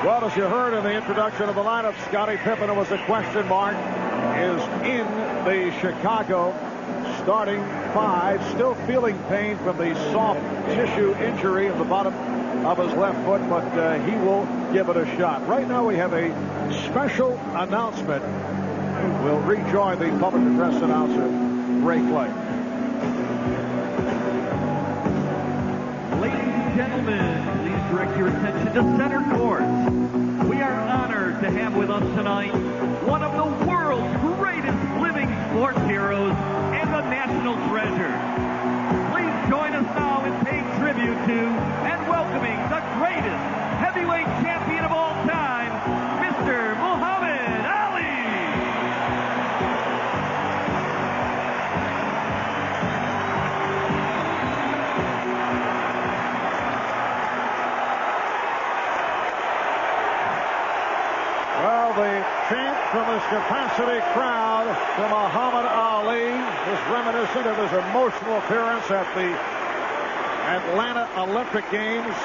Well, as you heard in the introduction of the lineup, Scottie Pippen, was a question mark, is in the Chicago starting five, still feeling pain from the soft tissue injury in the bottom of his left foot, but he will give it a shot. Right now we have a special announcement. We'll rejoin the public address announcer, Ray Clay. Ladies and gentlemen, please direct your attention to center court. We are honored to have with us tonight one of the world's greatest living sports heroes and a national treasure. Please join us now in paying tribute to and welcoming the greatest heavyweight champion of all time, Mr. Muhammad Ali. Well, the chant from this capacity crowd to Muhammad Ali is reminiscent of his emotional appearance at the Atlanta Olympic Games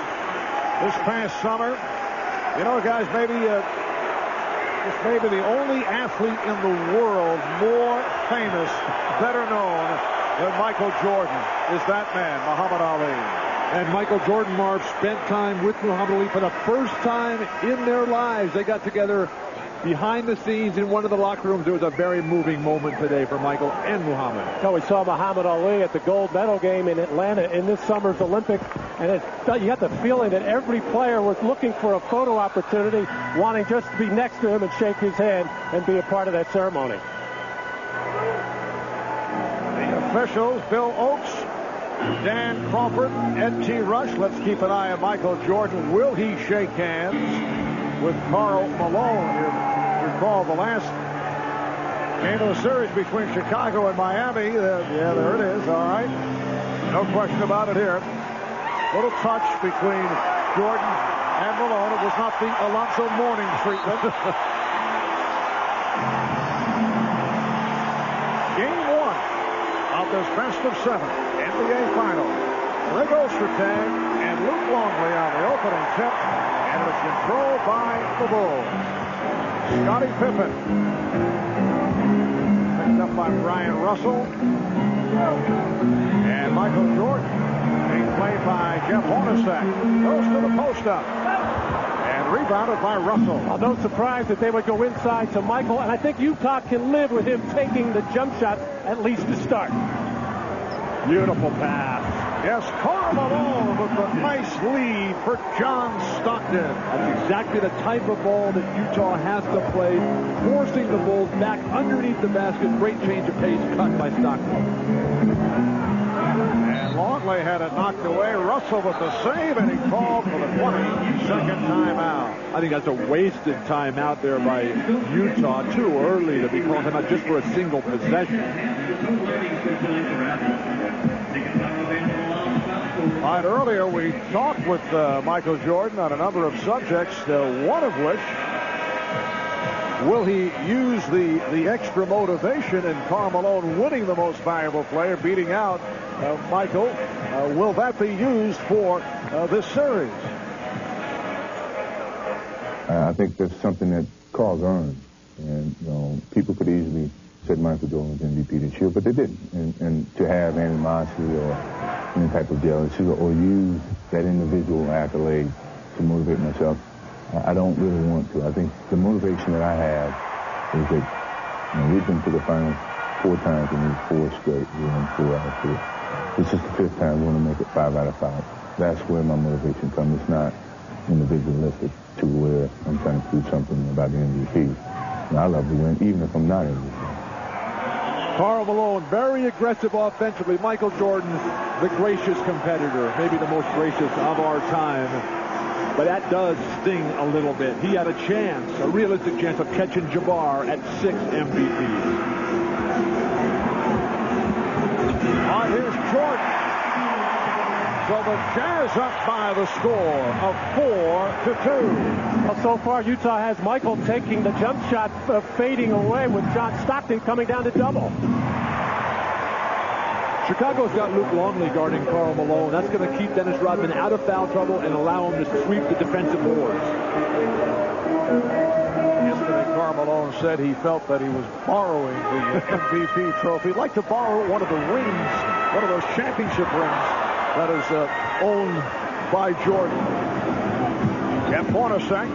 this past summer. You know, guys, maybe this may be the only athlete in the world more famous, better known than Michael Jordan is that man, Muhammad Ali. And Michael Jordan, Marv, spent time with Muhammad Ali for the first time in their lives. They got together behind the scenes in one of the locker rooms. It was a very moving moment today for Michael and Muhammad. So we saw Muhammad Ali at the gold medal game in Atlanta in this summer's Olympics, and you got the feeling that every player was looking for a photo opportunity, wanting just to be next to him and shake his hand and be a part of that ceremony. The officials, Bill Oakes, Dan Crawford, Ed T. Rush. Let's keep an eye on Michael Jordan. Will he shake hands with Karl Malone? You recall the last game of the series between Chicago and Miami. Yeah, there it is. All right. No question about it here. Little touch between Jordan and Malone. It was not the Alonzo mourning treatment. Game one of this best of seven NBA final. Rick Ostertag and Luke Longley on the opening tip, and it was controlled by the Bulls. Scottie Pippen picked up by Brian Russell, and Michael Jordan being played by Jeff Hornacek. Goes to the post up and rebounded by Russell. Well, no surprise that they would go inside to Michael, and I think Utah can live with him taking the jump shot at least to start. Beautiful pass. Yes, Karl Malone with a nice lead for John Stockton. That's exactly the type of ball that Utah has to play, forcing the Bulls back underneath the basket. Great change of pace cut by Stockton. And Longley had it knocked away. Russell with the save, and he called for the 22nd timeout. I think that's a wasted timeout there by Utah. Too early to be calling him out just for a single possession. All right, earlier we talked with Michael Jordan on a number of subjects, one of which, will he use the extra motivation in Karl Malone winning the most valuable player, beating out Michael? Will that be used for this series? I think that's something that Karl's earned. And, you know, people could easily said Michael Jordan was MVP this year, but they didn't. And to have animosity or any type of jealousy or use that individual accolade to motivate myself, I don't really want to. I think the motivation that I have is that, you know, we've been to the finals 4 times in these 4 straight. We won 4 out of 4. This is the 5th time we want to make it 5 out of 5. That's where my motivation comes. It's not individualistic to where I'm trying to prove something about the MVP. And I love to win, even if I'm not MVP. Karl Malone, very aggressive offensively. Michael Jordan, the gracious competitor, maybe the most gracious of our time. But that does sting a little bit. He had a chance, a realistic chance of catching Jabbar at 6 MVPs. Here's Jordan. So the Jazz up by the score of 4-2. Well, so far Utah has Michael taking the jump shot, fading away with John Stockton coming down to double. Chicago's got Luke Longley guarding Karl Malone. That's going to keep Dennis Rodman out of foul trouble and allow him to sweep the defensive boards. Yesterday, Karl Malone said he felt that he was borrowing the MVP trophy. He'd like to borrow one of the rings, one of those championship rings that is owned by Jordan. Jeff Hornacek,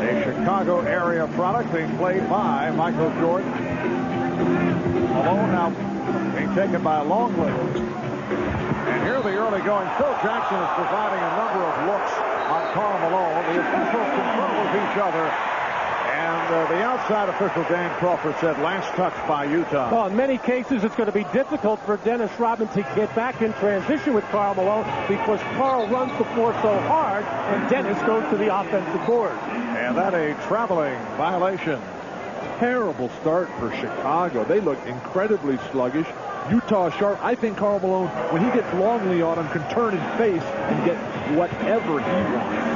a Chicago area product being played by Michael Jordan. Malone now being taken by Longley. And here the early going. Phil Jackson is providing a number of looks on Karl Malone. The officials confer with each other. And the outside official, Danny Crawford, said last touch by Utah. Well, in many cases, it's going to be difficult for Dennis Rodman to get back in transition with Karl Malone because Karl runs the floor so hard and Dennis goes to the offensive board. And that a traveling violation. Terrible start for Chicago. They look incredibly sluggish. Utah sharp. I think Karl Malone, when he gets Longley on him, can turn his face and get whatever he wants.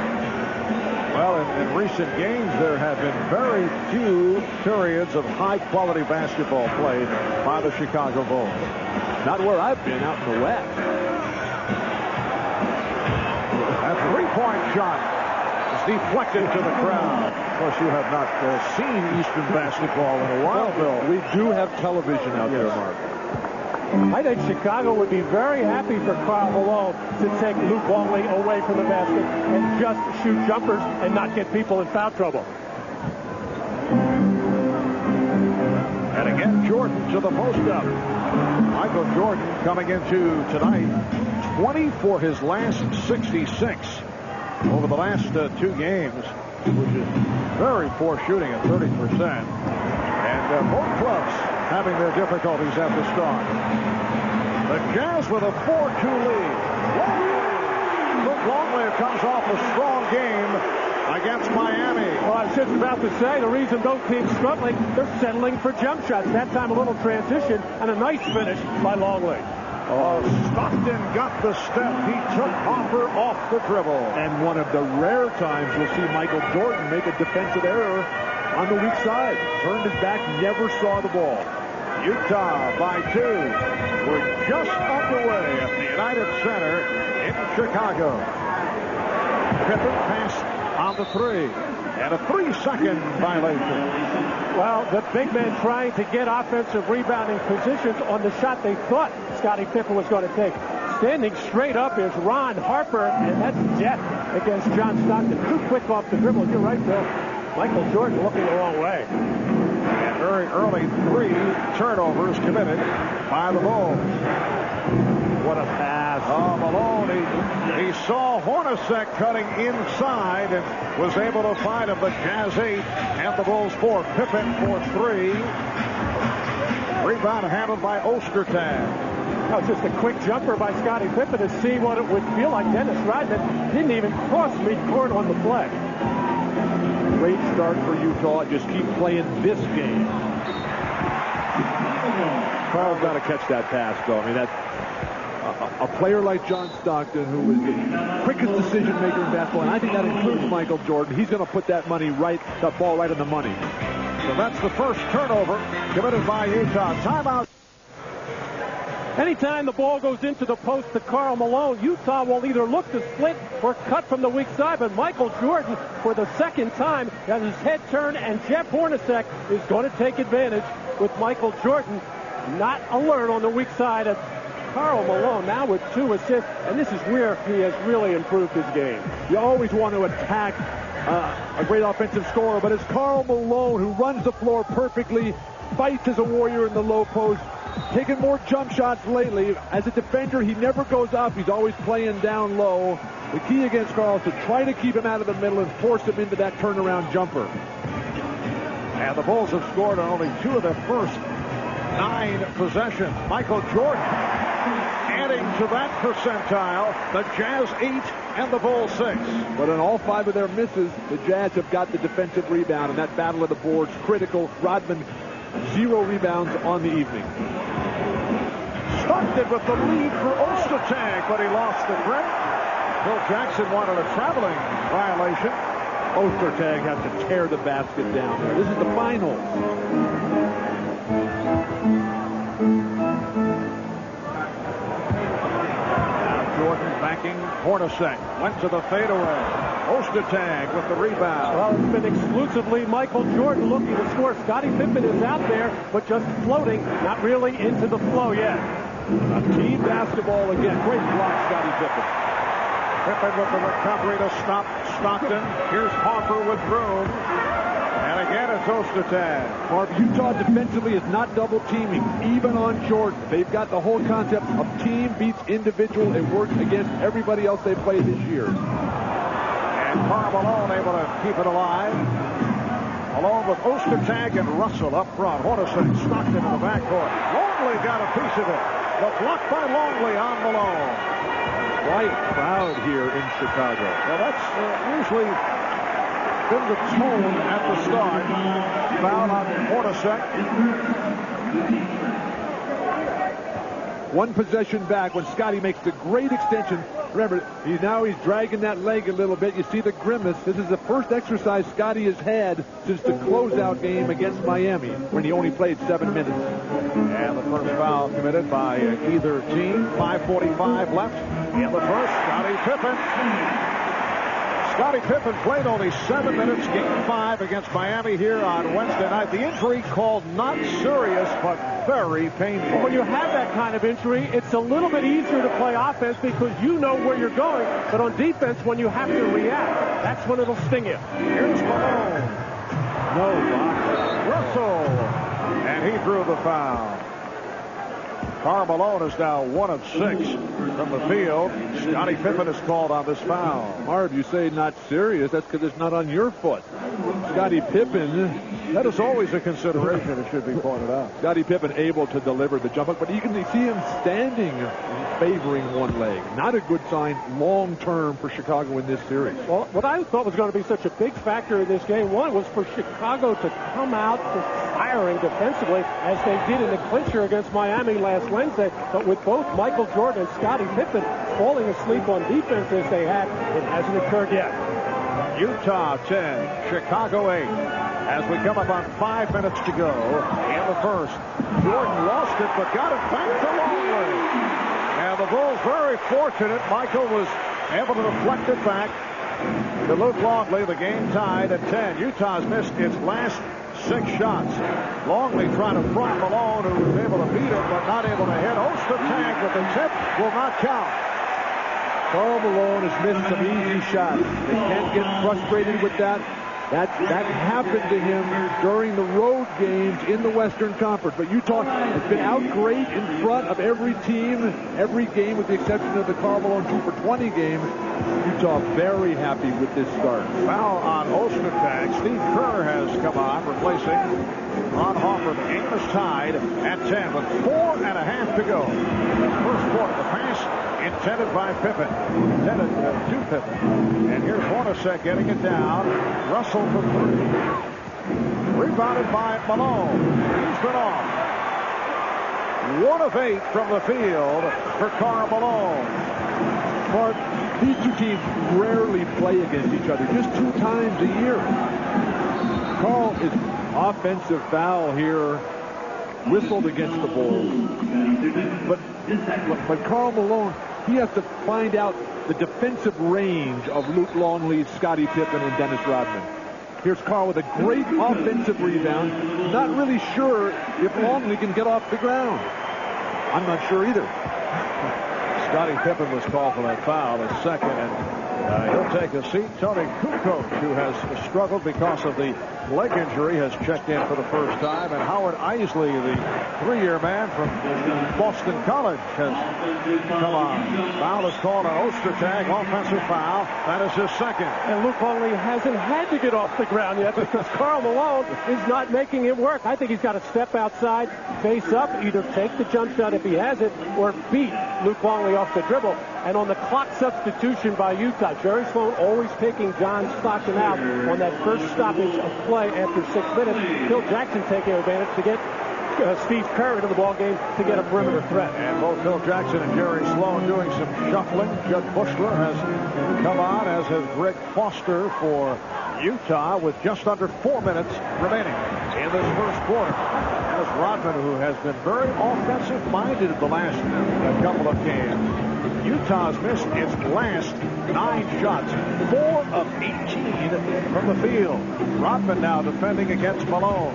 Well, in recent games, there have been very few periods of high-quality basketball played by the Chicago Bulls. Not where I've been, out in the West. That three-point shot is deflected to the crowd. Of course, you have not seen Eastern basketball in a while, Bill. We do have television out there, Mark. I think Chicago would be very happy for Karl Malone to take Luke Longley away from the basket and just shoot jumpers and not get people in foul trouble. And again, Jordan to the post-up. Michael Jordan coming into tonight 20 for his last 66 over the last two games, which is very poor shooting at 30%. And both clubs having their difficulties at the start. The Jazz with a 4-2 lead. Luke Longley comes off a strong game against Miami. Well, I was just about to say, the reason those teams struggling, they're settling for jump shots. That time a little transition and a nice finish by Longley. Stockton got the step. He took Harper off the dribble. And one of the rare times you'll see Michael Jordan make a defensive error on the weak side. Turned his back, never saw the ball. Utah by 2. We're just underway at the United Center in Chicago. Pippen passed on the 3. And a 3-second violation. Well, the big men trying to get offensive rebounding positions on the shot they thought Scottie Pippen was going to take. Standing straight up is Ron Harper, and that's death against John Stockton. Too quick off the dribble. You're right, Bill. Michael Jordan looking the wrong way. And very early 3 turnovers committed by the Bulls. What a pass. Oh, Malone, he saw Hornacek cutting inside and was able to find him. The Jazz 8 and the Bulls 4. Pippen for 3. Rebound handled by Ostertag. That was just a quick jumper by Scottie Pippen to see what it would feel like. Dennis Rodman didn't even cross midcourt on the play. Great start for Utah. Just keep playing this game. Karl's got to catch that pass, though. I mean, that a player like John Stockton, who is the quickest decision maker in basketball, and I think that includes Michael Jordan. He's going to put that ball right on the money. So that's the first turnover committed by Utah. Timeout. Anytime the ball goes into the post to Karl Malone, Utah will either look to split or cut from the weak side. But Michael Jordan, for the second time, has his head turned, and Jeff Hornacek is going to take advantage with Michael Jordan not alert on the weak side of Karl Malone, now with 2 assists, and this is where he has really improved his game. You always want to attack a great offensive scorer, but it's Karl Malone who runs the floor perfectly, fights as a warrior in the low post, taking more jump shots lately. As a defender, he never goes up. He's always playing down low. The key against Karl is to try to keep him out of the middle and force him into that turnaround jumper. And the Bulls have scored on only 2 of their first 9 possessions. Michael Jordan adding to that percentile. The Jazz 8 and the Bulls 6. But in all 5 of their misses, the Jazz have got the defensive rebound, and that battle of the boards critical. Rodman 0 rebounds on the evening. Stockton with the lead for Ostertag, but he lost the grip. Phil Jackson wanted a traveling violation. Ostertag has to tear the basket down there. This is the finals. Jordan backing Hornacek. Went to the fadeaway. Ostertag with the rebound. Well, it's been exclusively Michael Jordan looking to score. Scottie Pippen is out there, but just floating, not really into the flow yet. A team basketball again. Great block, Scottie Pippen. Pippen with the recovery to stop Stockton. Here's Harper with room. And again, it's Ostertag. Utah defensively is not double teaming, even on Jordan. They've got the whole concept of team beats individual. It works against everybody else they play this year. And Karl Malone able to keep it alive. Along with Ostertag and Russell up front. Hornacek, Stockton in the backcourt. Longley got a piece of it. The block by Longley on Malone. Quiet crowd here in Chicago. Well, that's usually been the tone at the start. Foul on Hornacek. One possession back when Scottie makes the great extension. Remember, he's dragging that leg a little bit. You see the grimace. This is the first exercise Scottie has had since the closeout game against Miami, when he only played 7 minutes. And the first foul committed by either team. 5:45 left in the first. Scottie Pippen. Scottie Pippen played only 7 minutes, game 5 against Miami here on Wednesday night. The injury called not serious, but very painful. When you have that kind of injury, it's a little bit easier to play offense because you know where you're going. But on defense, when you have to react, that's when it'll sting you. Here's Malone. No block. Russell. And he drew the foul. Karl Malone is now 1 of 6 from the field. Scottie Pippen is called on this foul. Marv, you say not serious. That's because it's not on your foot. Scottie Pippen. That is always a consideration, it should be pointed out. Scottie Pippen able to deliver the jump hook, but you can see him standing favoring one leg. Not a good sign long term for Chicago in this series. Well, what I thought was going to be such a big factor in this game, one, was for Chicago to come out firing defensively as they did in the clincher against Miami last Wednesday. But with both Michael Jordan and Scottie Pippen falling asleep on defense as they had, it hasn't occurred yet. Utah 10, Chicago 8. As we come up on 5 minutes to go in the first. Jordan lost it, but got it back to Longley. And the Bulls very fortunate. Michael was able to deflect it back to Luke Longley. The game tied at 10. Utah's missed its last 6 shots. Longley trying to front Malone, who was able to beat him, but not able to hit. Ostertag with the tip will not count. Karl Malone has missed some easy shots. They can't get frustrated with that. That happened to him during the road games in the Western Conference. But Utah has been out great in front of every team, every game, with the exception of the Karl Malone 2 for 20 game. Utah very happy with this start. Foul on Ostertag. Steve Kerr has come on, replacing Ron Harper. The game is tied at 10 with 4.5 to go. First quarter, the pass intended by Pippen. Intended to Pippen. And here's Hornacek getting it down. Russell for 3. Rebounded by Malone. He's been off. 1 of 8 from the field for Karl Malone. But these two teams rarely play against each other, just 2 times a year. Karl is offensive foul here, whistled against the Bulls. But Karl Malone, he has to find out the defensive range of Luke Longley, Scottie Pippen, and Dennis Rodman. Here's Karl with a great offensive rebound. Not really sure if Longley can get off the ground. I'm not sure either. Scottie Pippen was called for that foul, the second, and he'll take a seat. Toni Kukoc, who has struggled because of the leg injury, has checked in for the first time, and Howard Isley, the 3-year man from Boston College, has come on. Foul is called on Ostertag, offensive foul. That is his second. And Luke Longley hasn't had to get off the ground yet because Karl Malone is not making it work. I think he's got to step outside, face up, either take the jump shot if he has it, or beat Luke Longley off the dribble. And on the clock substitution by Utah, Jerry Sloan always taking John Stockton out on that first stoppage of play after 6 minutes. Phil Jackson taking advantage to get Steve Kerr into the ballgame to get a perimeter threat. And both Phil Jackson and Jerry Sloan doing some shuffling. Judd Bushler has come on, as has Greg Foster for Utah, with just under 4 minutes remaining in this first quarter. As Rodman, who has been very offensive-minded in the last couple of games. Utah's missed its last 9 shots, 4 of 18 from the field. Rodman now defending against Malone.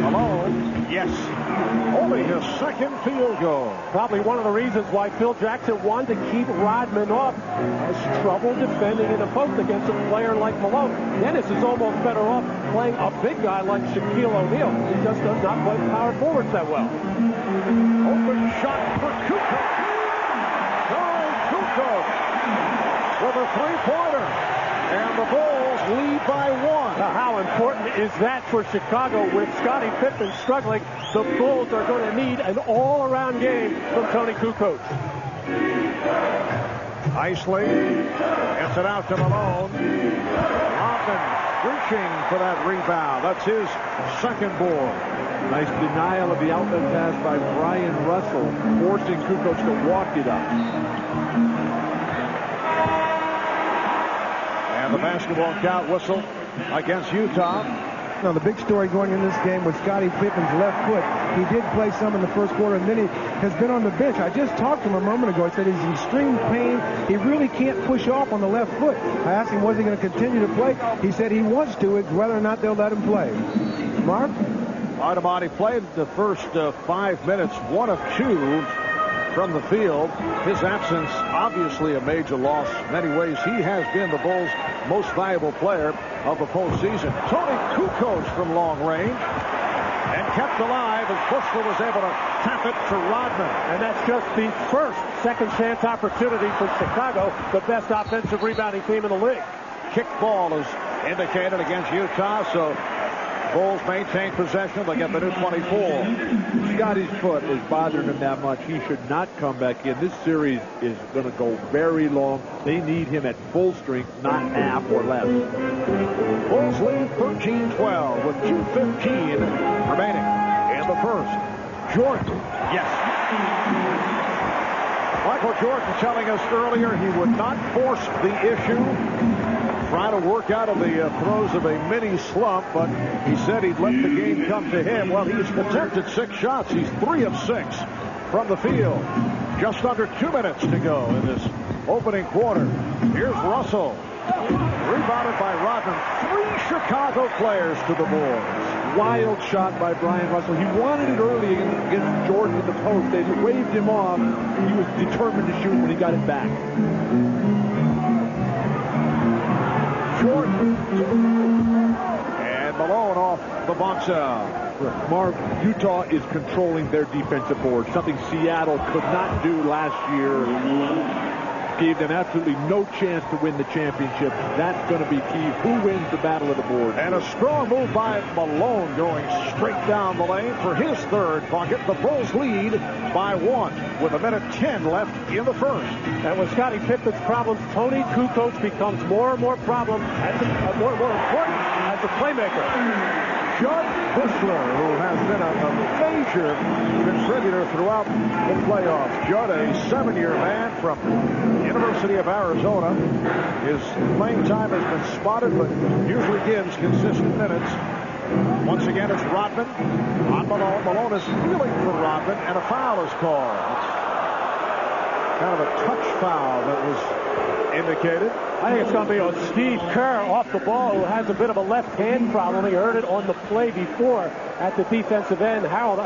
Malone, yes, only his second field goal. Probably one of the reasons why Phil Jackson wanted to keep Rodman off. Has trouble defending in the post against a player like Malone. Dennis is almost better off playing a big guy like Shaquille O'Neal. He just does not play power forwards that well. Open shot for Kukoc. Kukoc with a 3-pointer. And the Bulls lead by 1. Now, how important is that for Chicago with Scottie Pippen struggling? The Bulls are going to need an all-around game from Toni Kukoc. Isley gets it out to Malone. Rodman reaching for that rebound. That's his second board. Nice denial of the outlet pass by Brian Russell, forcing Kukoc to walk it up. And the basketball count whistle against Utah. Now, the big story going in this game was Scottie Pippen's left foot. He did play some in the first quarter, and then he has been on the bench. I just talked to him a moment ago. He said he's in extreme pain. He really can't push off on the left foot. I asked him, was he going to continue to play? He said he wants to. It's whether or not they'll let him play. Mark? Artemani played the first 5 minutes, 1 of 2 from the field. His absence, obviously a major loss. In many ways, he has been the Bulls' most valuable player of the postseason. Toni Kukoc from long range and kept alive as Bushler was able to tap it to Rodman. And that's just the first second chance opportunity for Chicago, the best offensive rebounding team in the league. Kick ball is indicated against Utah, so Bulls maintain possession. They get the new 24. Scottie's foot is bothering him that much. He should not come back in. This series is going to go very long. They need him at full strength, not half or less. Bulls lead 13-12 with 2:15 remaining in the first. Jordan, yes. Michael Jordan telling us earlier he would not force the issue. Try to work out of the throes of a mini slump, but he said he'd let the game come to him. Well, he's attempted 6 shots. He's 3 of 6 from the field. Just under 2 minutes to go in this opening quarter. Here's Russell. Rebounded by Rodman. 3 Chicago players to the boards. Wild shot by Brian Russell. He wanted it early against Jordan in the post. They waved him off. He was determined to shoot when he got it back. Jordan. And Malone off the box out. Mark, Utah is controlling their defensive board, something Seattle could not do last year. Gave them absolutely no chance to win the championship. That's going to be key. Who wins the battle of the board? And a strong move by Malone going straight down the lane for his third bucket. The Bulls lead by 1 with 1:10 left in the first. And with Scottie Pippen's problems, Toni Kukoc becomes more and more more important as a playmaker. Judd Bushler, who has been a major contributor throughout the playoffs. Judd, a 7-year man from University of Arizona. His playing time has been spotted, but usually gives consistent minutes. Once again, it's Rodman on Malone. Malone is feeling for Rodman, and a foul is called. It's kind of a touch foul that was indicated. I think it's going to be on Steve Kerr off the ball, who has a bit of a left-hand problem. He heard it on the play before at the defensive end. Howard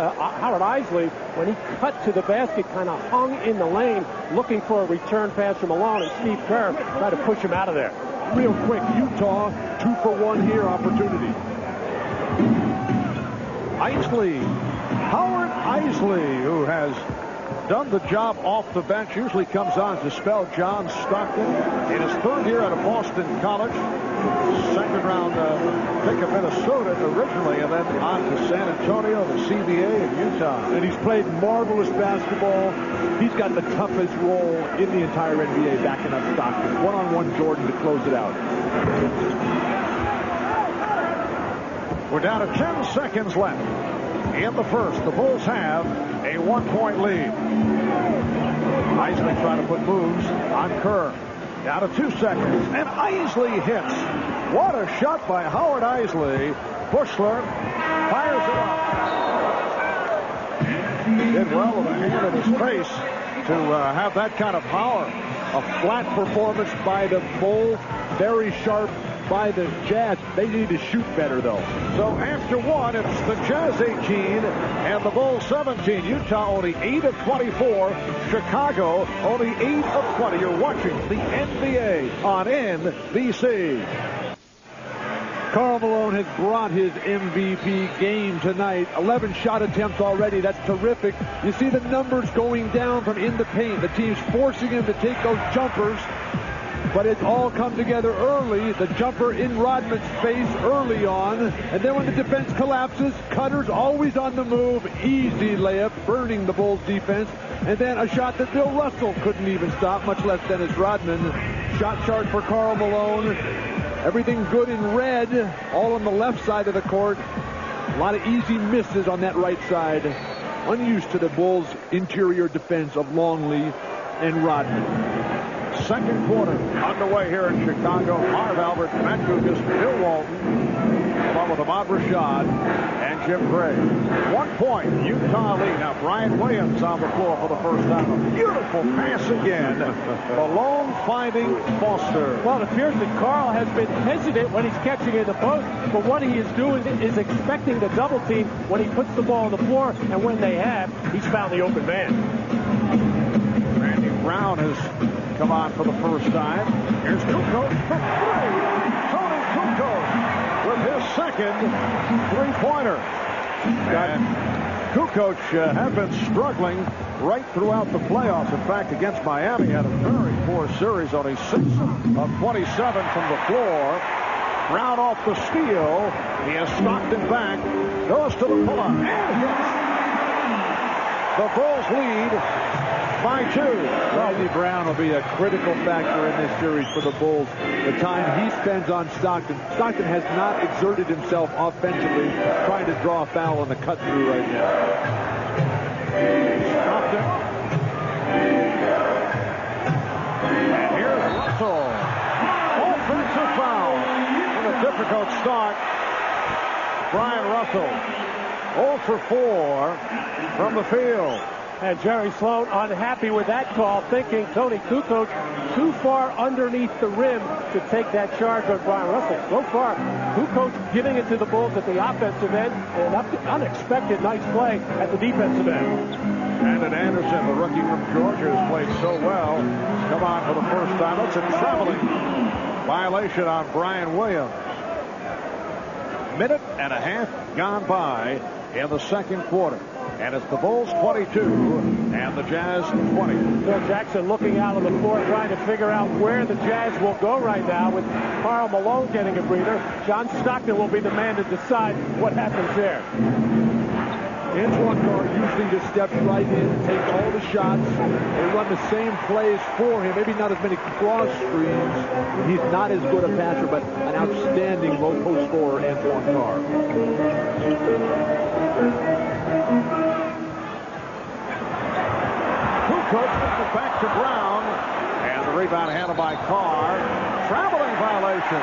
Isley, when he cut to the basket, kind of hung in the lane looking for a return pass from Malone, and Steve Kerr tried to push him out of there. Real quick, Utah, 2-for-1 here opportunity. Isley, Howard Isley, who has done the job off the bench, usually comes on to spell John Stockton in his 3rd year out of Boston College. 2nd round pick of Minnesota originally, and then on to San Antonio, the CBA, and Utah. And he's played marvelous basketball. He's got the toughest role in the entire NBA backing up Stockton. One-on-one Jordan to close it out. We're down to 10 seconds left in the first. The Bulls have a 1-point lead. Isley trying to put moves on Kerr. Down to 2 seconds. And Isley hits. What a shot by Howard Isley. Bushler fires it up. Did well with a hand in his face to have that kind of power. A flat performance by the Bulls, very sharp by the Jazz. They need to shoot better, though. So after one, it's the Jazz 18 and the Bulls 17. Utah only 8 of 24. Chicago only 8 of 20. You're watching the NBA on NBC. Karl Malone has brought his MVP game tonight. 11 shot attempts already. That's terrific. You see the numbers going down from in the paint. The team's forcing him to take those jumpers, but it's all come together early. The jumper in Rodman's face early on, and then when the defense collapses, Cutter's always on the move. Easy layup, burning the Bulls defense. And then a shot that Bill Russell couldn't even stop, much less Dennis Rodman. Shot chart for Karl Malone. Everything good in red, all on the left side of the court. A lot of easy misses on that right side. Unused to the Bulls' interior defense of Longley and Rodman. Second quarter underway here in Chicago. Marv Albert, Matt Kukoc, Bill Walton, along with Ahmad Rashad and Jim Gray. 1 point, Utah lead. Now Bryant Williams on the floor for the first time. A beautiful pass again. Malone finding Foster. Well, it appears that Karl has been hesitant when he's catching in the post, but what he is doing is expecting the double team when he puts the ball on the floor, and when they have, he's found the open man. Randy Brown has come on for the first time. Here's Kukoc for three. Toni Kukoc with his second three-pointer. And Kukoc had been struggling right throughout the playoffs. In fact, against Miami, had a very poor series, only 6 of 27 from the floor. Brown off the steal. He has Stockton back. Goes to the pull-up. And the Bulls lead by 2. Randy Brown will be a critical factor in this series for the Bulls. The time he spends on Stockton. Stockton has not exerted himself offensively, trying to draw a foul on the cut-through right now. Stockton. And here's Russell. Offensive foul. And a difficult start. Brian Russell. 0 for 4 from the field. And Jerry Sloan unhappy with that call, thinking Toni Kukoc too far underneath the rim to take that charge on Brian Russell. So far, Kukoc giving it to the Bulls at the offensive end, and an unexpected nice play at the defensive end. Brandon Anderson, the rookie from Georgia, has played so well. He's come on for the first time. That's a traveling violation on Brian Williams. Minute and a half gone by in the second quarter. And it's the Bulls 22 and the Jazz 20. Phil Jackson looking out on the floor, trying to figure out where the Jazz will go right now, with Karl Malone getting a breather. John Stockton will be the man to decide what happens there. Antoine Carr usually just steps right in, takes all the shots. They run the same plays for him. Maybe not as many cross screens. He's not as good a passer, but an outstanding low post scorer, Antoine Carr. Kukoc gets it back to Brown. And the rebound handled by Carr. Traveling violation.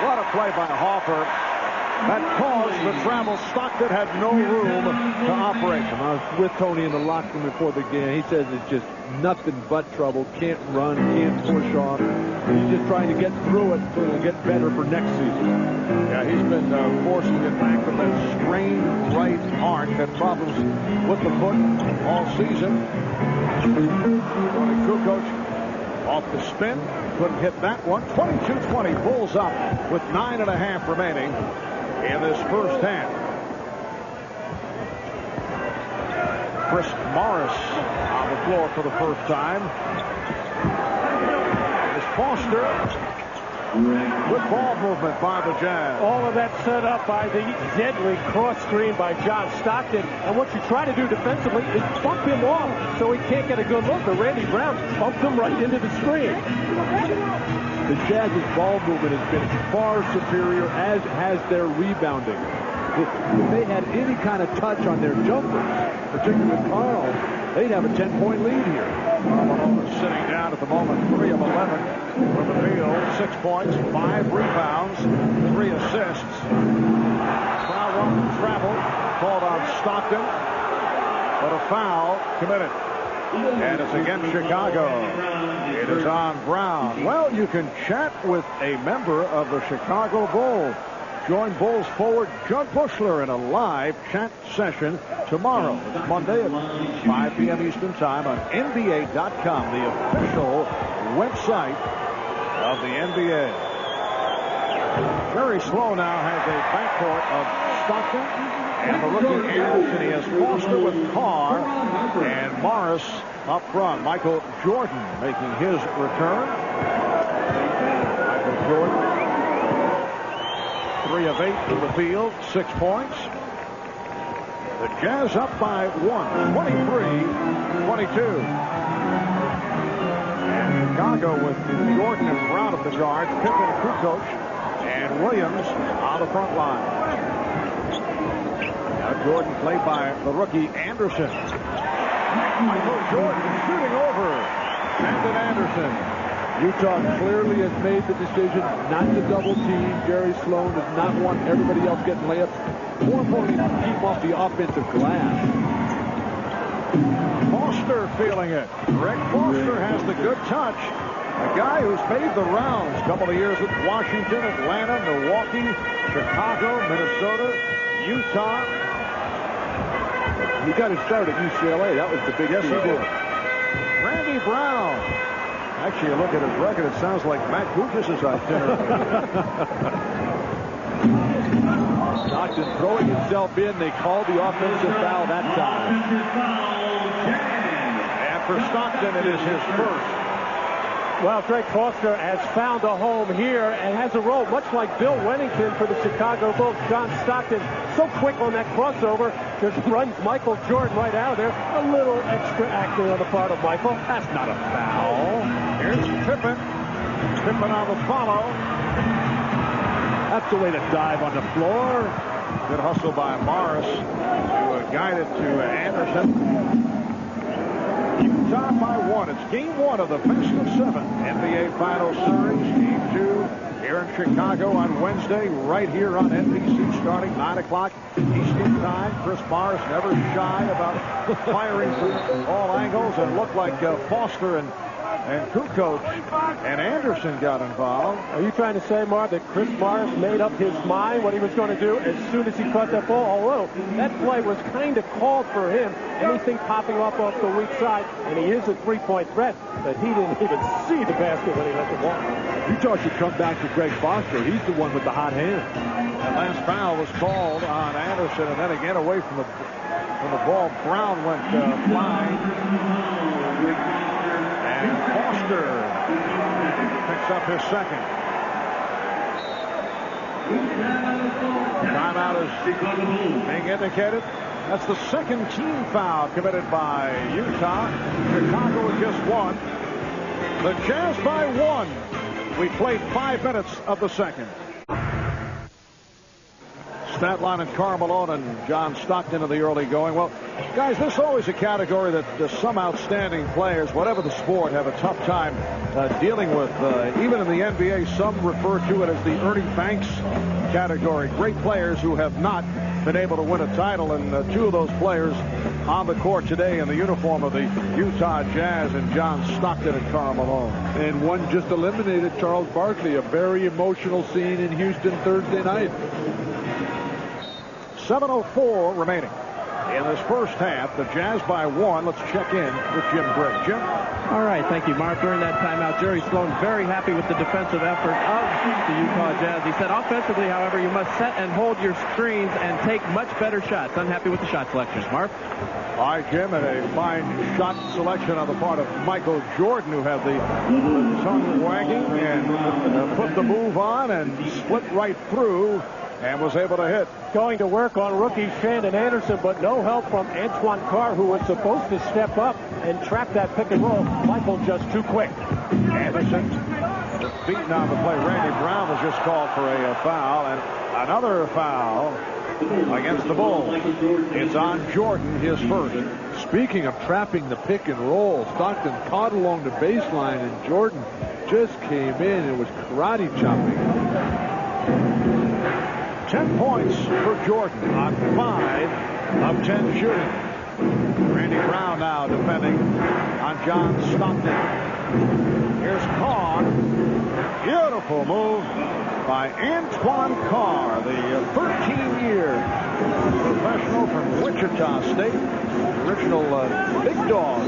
What a play by Harper. That caused the travel. Stockton had no room to operate. I was with Tony in the locker room before the game. He says it's just nothing but trouble. Can't run, can't push off. He's just trying to get through it so he'll get better for next season. Yeah, he's been forced to get back from that strained right arch. Had problems with the foot all season. Kukoc off the spin. Couldn't hit that one. 22-20. Bulls up with 9.5 remaining in this first half. Chris Morris on the floor for the first time. It's Foster. Good ball movement by the Jazz. All of that set up by the deadly cross screen by John Stockton. And what you try to do defensively is bump him off so he can't get a good look. But Randy Brown bumped him right into the screen. The Jazz's ball movement has been far superior, as has their rebounding. If they had any kind of touch on their jumpers, particularly Karl, they'd have a 10-point lead here. Malone is sitting down at the moment, 3 of 11 from the field, 6 points, 5 rebounds, 3 assists. Foul on travel, called on Stockton, but a foul committed. And it's against Chicago. It is on Brown. Well, you can chat with a member of the Chicago Bulls. Join Bulls forward Judd Bushler in a live chat session tomorrow. It's Monday at 5 p.m. Eastern Time on NBA.com, the official website of the NBA. Jerry Sloan now has a backcourt of Stockton and the rookie Anderson. He has Foster with Kerr and Morris up front. Michael Jordan making his return. Michael Jordan, 3 of 8 from the field, 6 points. The Jazz up by 1, 23-22. And Chicago with Jordan and Brown at the guard, Pippen, kukoc, and Williams on the front line. Now Jordan played by the rookie Anderson. Michael Jordan shooting over Brandon Anderson. Utah clearly has made the decision not to double team. Jerry Sloan does not want everybody else getting layups. More importantly, keep off the offensive glass. Foster feeling it. Greg Foster has the good touch. A guy who's made the rounds a couple of years at Washington, Atlanta, Milwaukee, Chicago, Minnesota, Utah. He got his start at UCLA. That was the big deal. Randy Brown. Actually, you look at his record, it sounds like Matt Kukoc' itinerary. Stockton throwing himself in. They called the offensive foul that time. And for Stockton, it is his first. Well, Greg Foster has found a home here and has a role much like Bill Wennington for the Chicago Bulls. John Stockton, so quick on that crossover, just runs Michael Jordan right out of there. A little extra acting on the part of Michael. That's not a foul. Here's Pippen. Pippen on the follow. That's the way to dive on the floor. Good hustle by Morris to guide it to Anderson. Utah by 1. It's game 1 of the best of 7 NBA Finals Series. Game 2 here in Chicago on Wednesday, right here on NBC, starting 9 o'clock Eastern Time. Chris Morris never shy about firing from all angles, and looked like Foster and kukoc and Anderson got involved. Are you trying to say, Marv, that Chris Morris made up his mind what he was going to do as soon as he caught that ball? Although that play was kind of called for him, anything popping up off the weak side, and he is a three-point threat, but he didn't even see the basket when he let the ball. Utah should come back to Greg Foster. He's the one with the hot hand. That last foul was called on Anderson, and then again away from the ball. Brown went flying. And Foster picks up his second. Timeout is being indicated. That's the second team foul committed by Utah. Chicago with just 1. The Jazz by 1. We played 5 minutes of the second. Statline and Karl Malone and John Stockton in the early going. Well, guys, this is always a category that some outstanding players, whatever the sport, have a tough time dealing with. Even in the NBA, some refer to it as the Ernie Banks category. Great players who have not been able to win a title, and 2 of those players on the court today in the uniform of the Utah Jazz, and John Stockton and Karl Malone. And one just eliminated, Charles Barkley, a very emotional scene in Houston Thursday night. 7:04 remaining in this first half. The Jazz by 1. Let's check in with Jim Gray. Jim? All right, thank you, Mark. During that timeout, Jerry Sloan very happy with the defensive effort of the Utah Jazz. He said offensively, however, you must set and hold your screens and take much better shots. Unhappy with the shot selections. Mark? All right, Jim, and a fine shot selection on the part of Michael Jordan, who had the tongue wagging and put the move on and split right through and was able to hit. Going to work on rookie Shandon Anderson, but no help from Antoine Carr, who was supposed to step up and trap that pick and roll. Michael just too quick. Anderson just beaten on the play. Randy Brown was just called for a foul, and another foul against the Bulls. It's on Jordan, his first. Speaking of trapping the pick and roll, Stockton caught along the baseline, and Jordan just came in and was karate chopping. 10 points for Jordan on 5 of 10 shooting. Randy Brown now defending on John Stockton. Here's Carr. Beautiful move by Antoine Carr, the 13-year professional from Wichita State, original big dog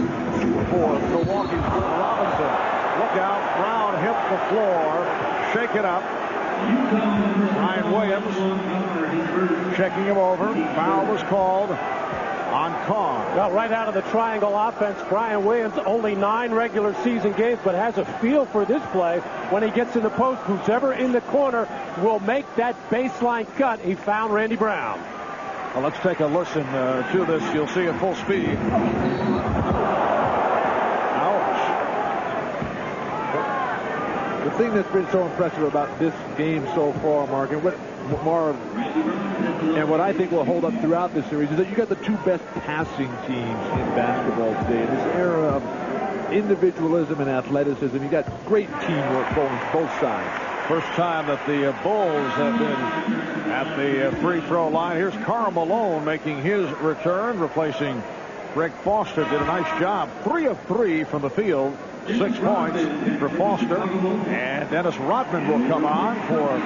for Milwaukee's Bill Robinson. Look out, Brown hit the floor, shake it up. Ryan Williams checking him over. Foul was called on Carr. Well, right out of the triangle offense, Brian Williams, only 9 regular season games, but has a feel for this play. When he gets in the post, who's ever in the corner will make that baseline cut. He found Randy Brown. Well, let's take a listen to this. You'll see at full speed. Ouch. The thing that's been so impressive about this game so far, Mark, and what I think will hold up throughout this series is that you got the 2 best passing teams in basketball today. In this era of individualism and athleticism, you got great teamwork going both sides. First time that the Bulls have been at the free throw line. Here's Karl Malone making his return, replacing Greg Foster. Did a nice job. 3 of 3 from the field. 6 points for Foster. And Dennis Rodman will come on for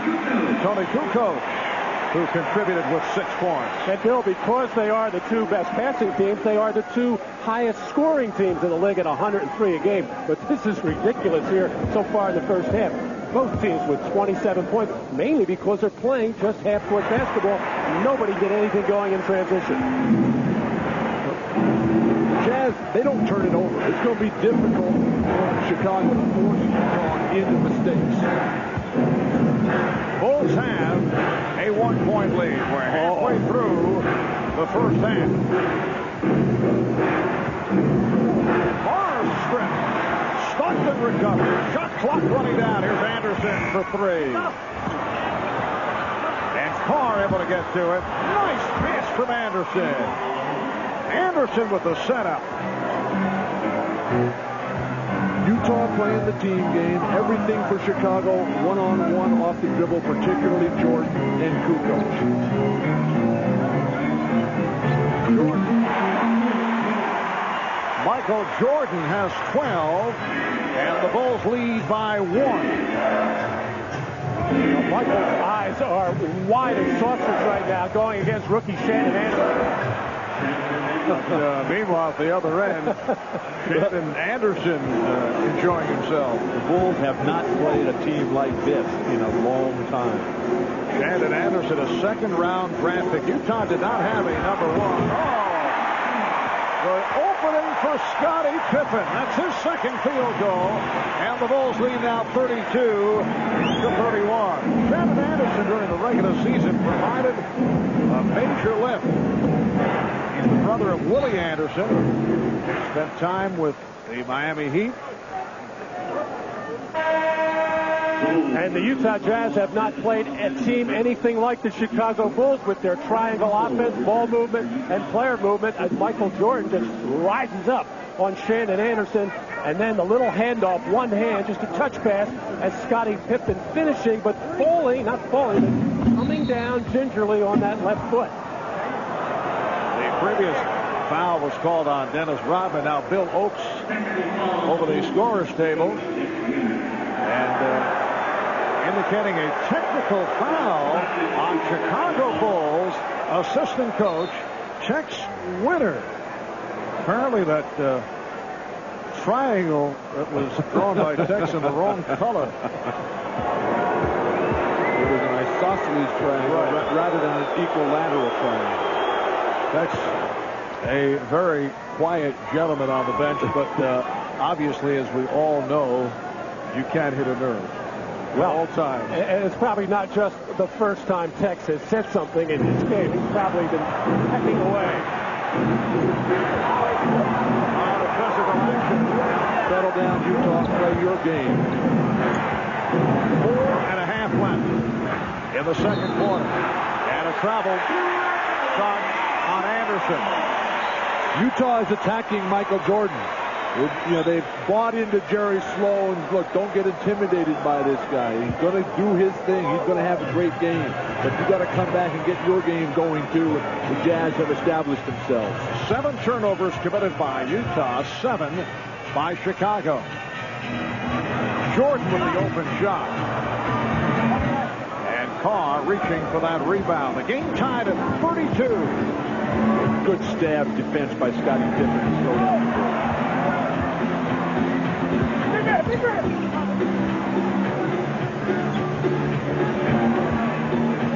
Toni Kukoc, who contributed with 6 points. And Bill, because they are the 2 best passing teams, they are the 2 highest scoring teams in the league at 103 a game. But this is ridiculous here so far in the first half. Both teams with 27 points, mainly because they're playing just half-court basketball. Nobody did anything going in transition. Jazz, they don't turn it over. It's going to be difficult for Chicago to force Utah into mistakes. Bulls have a 1-point lead. We're halfway through the first half. Mars strip. Stockton recovers. Shot clock running down. Here's Anderson for 3. And Carr able to get to it. Nice pass from Anderson. Anderson with the setup. Utah playing the team game. Everything for Chicago. One-on-one off the dribble, particularly Jordan and Kukoc. Michael Jordan has 12, and the Bulls lead by 1. Michael's eyes are wide as saucers right now going against rookie Shannon Anderson. Meanwhile, at the other end, Shannon Anderson enjoying himself. The Bulls have not played a team like this in a long time. Shannon Anderson, a second-round draft pick. Utah did not have a number 1. The opening for Scottie Pippen. That's his second field goal. And the Bulls lead now 32-31. Shannon Anderson during the regular season provided a major lift. He's the brother of Willie Anderson. Spent time with the Miami Heat. And the Utah Jazz have not played a team anything like the Chicago Bulls with their triangle offense, ball movement, and player movement as Michael Jordan just rises up on Shannon Anderson. And then the little handoff, one hand, just a touch pass as Scottie Pippen finishing, but not falling, but coming down gingerly on that left foot. The previous foul was called on Dennis Rodman. Now Bill Oakes over the scorer's table. And indicating a technical foul on Chicago Bulls. Assistant coach checks Winter. Apparently that triangle that was drawn by Tex in the wrong color. It was an isosceles triangle rather than an equilateral triangle. That's a very quiet gentleman on the bench, but obviously, as we all know, you can't hit a nerve. All time. And it's probably not just the first time Tex has said something in this game. He's probably been pecking away. Settle down, Utah. Play your game. 4.5 left in the second quarter. And a travel shot on Anderson. Utah is attacking Michael Jordan. You know, they've bought into Jerry Sloan. Look, don't get intimidated by this guy. He's going to do his thing. He's going to have a great game. But you got to come back and get your game going, too. The Jazz have established themselves. 7 turnovers committed by Utah, 7 by Chicago. Jordan with the open shot. And Carr reaching for that rebound. The game tied at 32. Good stab defense by Scottie Pippen to slow down.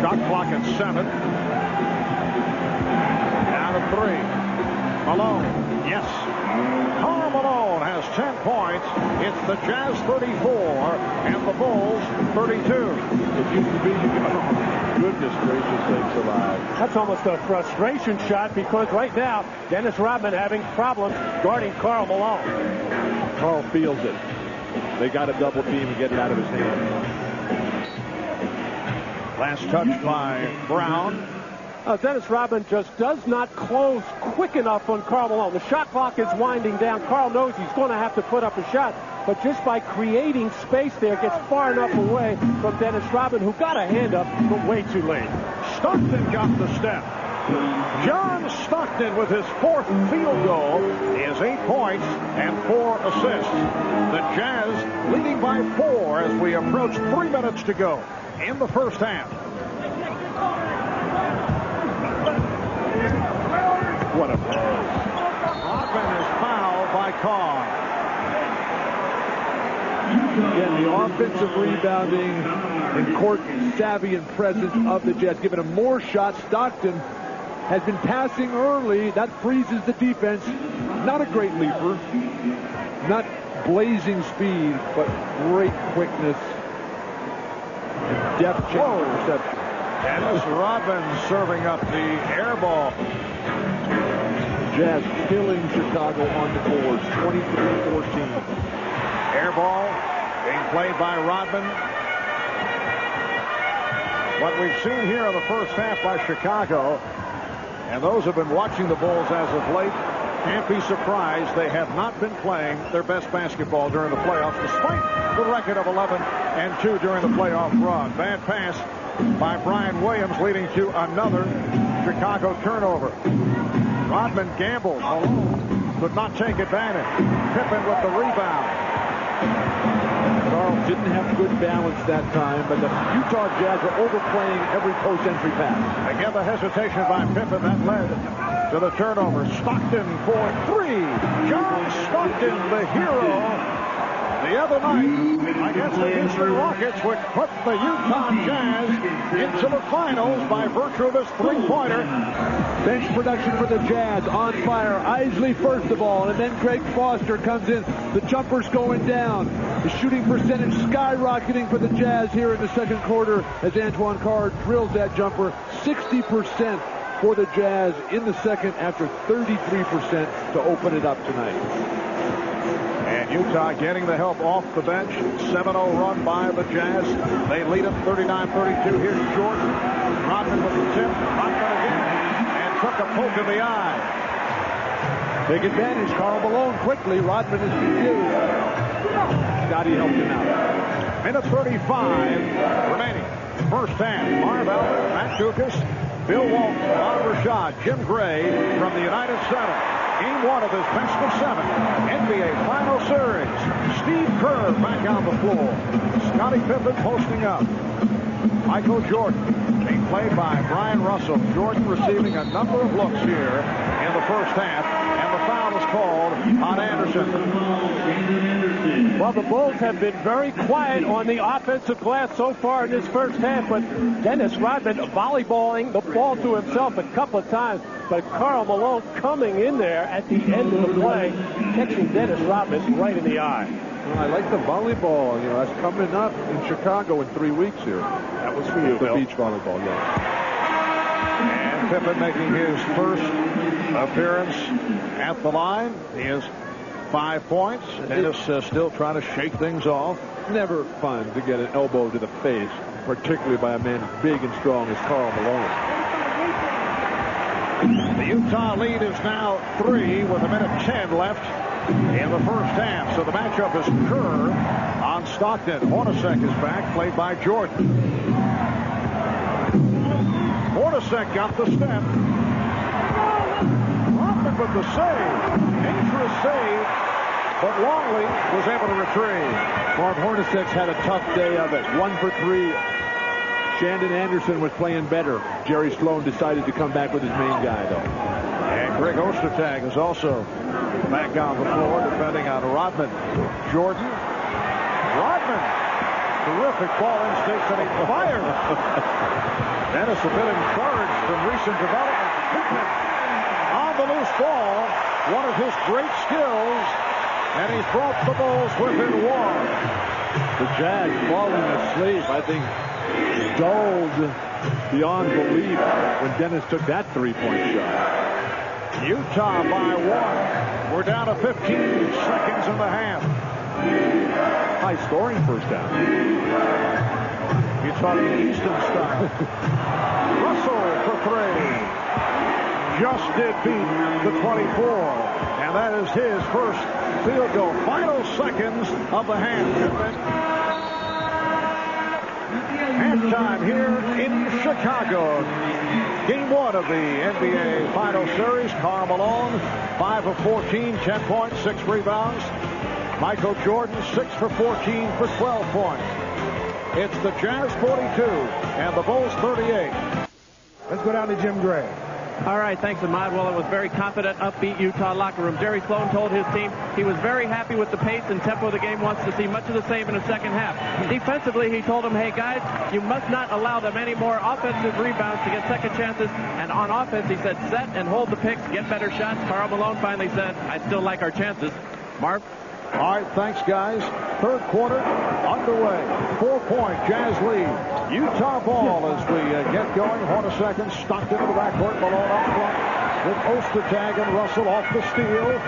Shot clock at 7. Down to 3. Malone. Yes. Karl Malone has 10 points. It's the Jazz 34 and the Bulls 32. It used to be, goodness gracious sakes alive. That's almost a frustration shot because right now, Dennis Rodman having problems guarding Karl Malone. Karl feels it. They got a double team and get it out of his hand. Last touch by Brown. Dennis Rodman just does not close quick enough on Karl Malone. The shot clock is winding down. Karl knows he's going to have to put up a shot, but just by creating space there, gets far enough away from Dennis Rodman, who got a hand up, but way too late. Stockton got the step. John Stockton with his 4th field goal. He has 8 points and 4 assists. The Jazz leading by 4 as we approach 3 minutes to go in the first half. What a pass. Rodman is fouled by Carr. Again, the offensive rebounding and court savvy and presence of the Jazz, giving him more shots. Stockton has been passing early. That freezes the defense. Not a great leaper. Not blazing speed, but great quickness. And depth change interception. Dennis Rodman serving up the air ball. Jazz killing Chicago on the boards, 23-14. Air ball being played by Rodman. What we've seen here in the first half by Chicago, and those who have been watching the Bulls as of late, can't be surprised they have not been playing their best basketball during the playoffs, despite the record of 11-2 during the playoff run. Bad pass by Brian Williams, leading to another Chicago turnover. Rodman gambled. Malone could not take advantage. Pippen with the rebound. Karl didn't have good balance that time, but the Utah Jazz are overplaying every post-entry pass. Again, the hesitation by Pippen that led to the turnover. Stockton for 3. John Stockton, the hero, the other night against the Houston Rockets, which put the Utah Jazz into the finals by virtue of his 3-pointer. Bench production for the Jazz on fire. Isley first of all, and then Greg Foster comes in. The jumper's going down. The shooting percentage skyrocketing for the Jazz here in the second quarter as Antoine Carr drills that jumper. 60% for the Jazz in the second after 33% to open it up tonight. And Utah getting the help off the bench. 7-0 run by the Jazz. They lead it 39-32. Here's Jordan. Rodman with the tip. Rodman again. And took a poke in the eye. Big advantage. Karl Malone quickly. Rodman is confused. Scottie helped him out. Minute 35 remaining. First half. Marv Albert, Matt Kukoc, Bill Walton, Bob Rashad, Jim Gray from the United Center. Game 1 of this best of 7 NBA Final Series. Steve Kerr back on the floor. Scottie Pippen posting up. Michael Jordan being played by Brian Russell. Jordan receiving a number of looks here in the first half, and the foul is called on Anderson. Well, the Bulls have been very quiet on the offensive glass so far in this first half, but Dennis Rodman volleyballing the ball to himself a couple of times, but Karl Malone coming in there at the end of the play, catching Dennis Rodman right in the eye. Well, I like the volleyball. You know, that's coming up in Chicago in 3 weeks here. That was for you, the Bill. beach volleyball, yeah. And Pippen making his first appearance at the line. He has 5 points. Dennis still trying to shake things off. Never fun to get an elbow to the face, particularly by a man as big and strong as Karl Malone. The Utah lead is now 3 with 1:10 left in the first half. So the matchup is Kerr on Stockton. Hornacek is back, played by Jordan. Hornacek got the step. Rodman with the save. Dangerous save, but Longley was able to retrieve. Marv Hornacek's had a tough day of it. 1 for 3. Shandon Anderson was playing better. Jerry Sloan decided to come back with his main guy, though. And Greg Ostertag is also back on the floor defending on Rodman. Jordan. Rodman. Terrific ball instincts, and he fired. Dennis a bit encouraged from recent development. On the loose ball, one of his great skills, and he's brought the Bulls within one. The Jazz falling asleep, I think, dulled beyond belief when Dennis took that three-point shot. Utah by 1. We're down to 15 seconds in the half. High scoring first half. You're talking Easton style. Russell for 3. Just did beat the 24. And that is his first field goal. Final seconds of the half. Halftime here in Chicago. Game 1 of the NBA Final Series. Karl Malone, 5 of 14, 10 points, 6 rebounds. Michael Jordan, 6 for 14 for 12 points. It's the Jazz 42 and the Bulls 38. Let's go down to Jim Gray. All right, thanks, Ahmad. Well, it was very confident, upbeat Utah locker room. Jerry Sloan told his team he was very happy with the pace and tempo of the game, wants to see much of the same in the second half. Defensively, he told them, hey, guys, you must not allow them any more offensive rebounds to get second chances. And on offense, he said, set and hold the picks, get better shots. Karl Malone finally said, I still like our chances. Marv? All right, thanks, guys. Third quarter underway. 4-point Jazz lead. Utah ball as we get going. Hornacek and Stockton in the backcourt. Malone up front with Ostertag and Russell off the steal.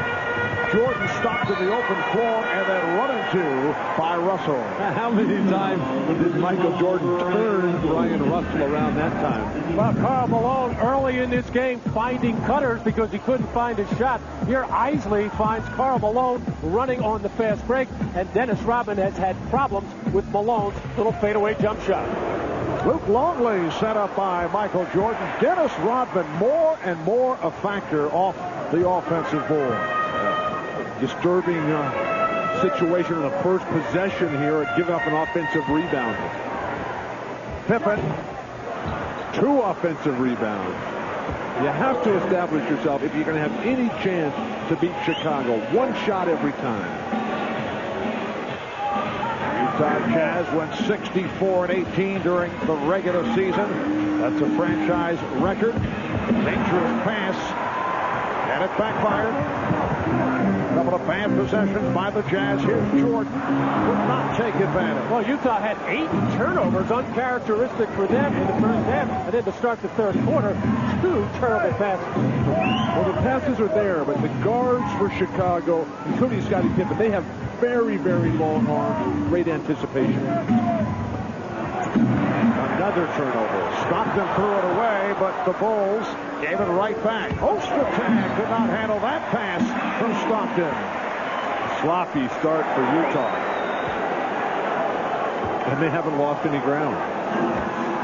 Jordan stopped in the open floor and then run into by Russell. How many times did Michael Jordan turn Brian Russell around that time? Well, Karl Malone early in this game finding cutters because he couldn't find his shot. Here Isley finds Karl Malone running on the fast break, and Dennis Rodman has had problems with Malone's little fadeaway jump shot. Luke Longley set up by Michael Jordan. Dennis Rodman more and more a factor off the offensive board. Disturbing situation on the first possession here at giving up an offensive rebound. Pippen. 2 offensive rebounds. You have to establish yourself if you're going to have any chance to beat Chicago. 1 shot every time. Utah Jazz went 64-18 during the regular season. That's a franchise record. Dangerous pass. And it backfired. A couple of bad possessions by the Jazz. Here's Jordan. Would not take advantage. Well, Utah had 8 turnovers, uncharacteristic for them in the first half. And then to start the third quarter, 2 terrible passes. Well, the passes are there, but the guards for Chicago, including Scottie Pippen, they have very, very long arms, great anticipation. Another turnover. Stockton threw it away, but the Bulls gave it right back. Ostertag could not handle that pass from Stockton. Sloppy start for Utah. And they haven't lost any ground.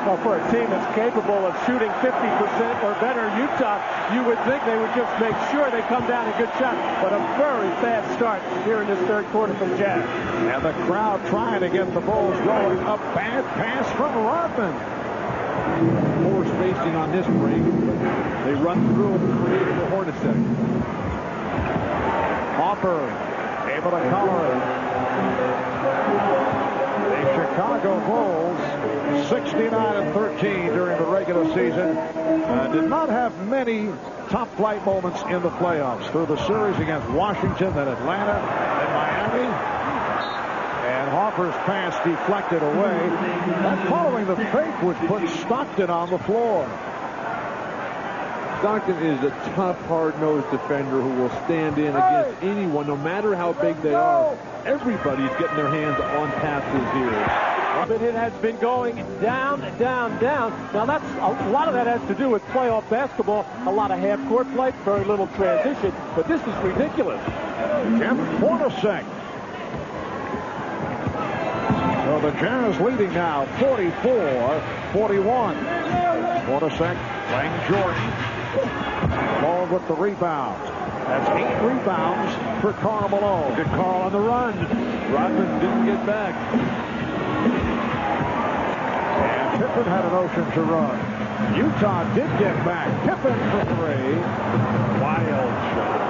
Well, for a team that's capable of shooting 50% or better, Utah, you would think they would just make sure they come down a good shot. But a very bad start here in this third quarter from Jazz. And the crowd trying to get the Bulls going. A bad pass from Rodman. More spacing on this break. They run through and create the Hornacek. Harper able to collar it. The Chicago Bulls 69-13 during the regular season. Did not have many top flight moments in the playoffs through the series against Washington, then Atlanta, then Miami. And Harper's pass deflected away. And following the fake, which put Stockton on the floor. Stockton is a tough, hard-nosed defender who will stand in against anyone, no matter how big they are. Everybody's getting their hands on passes here. But it has been going down, down, down. Now, that's a lot of that has to do with playoff basketball. A lot of half-court play, very little transition. But this is ridiculous. Jeff Hornacek. So the Jazz leading now 44-41. Hornacek playing Jordan. Malone with the rebound. That's 8 rebounds for Karl Malone. Good Karl on the run. Rodman didn't get back. And Pippen had a notion to run. Utah did get back. Pippen for 3. Wild shot.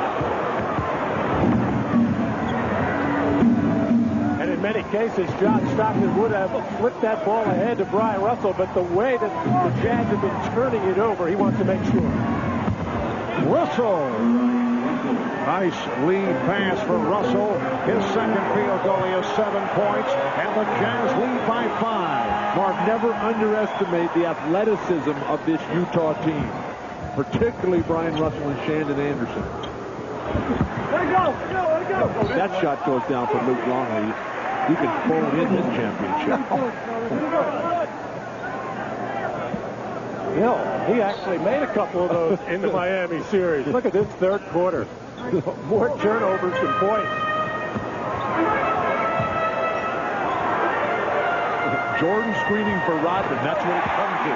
And in many cases, John Stockton would have flipped that ball ahead to Bryant Russell, but the way that the Jazz have been turning it over, he wants to make sure. Russell. Nice lead pass for Russell. His second field goal, he has 7 points, and the Jazz lead by 5. Mark, never underestimate the athleticism of this Utah team, particularly Brian Russell and Shandon Anderson. Let it go! Let it go! That shot goes down for Luke Longley. You can phone in this championship. Hill, he actually made a couple of those in the Miami series. Look at this third quarter. More turnovers than points. Jordan screening for Rodman. That's what it comes to.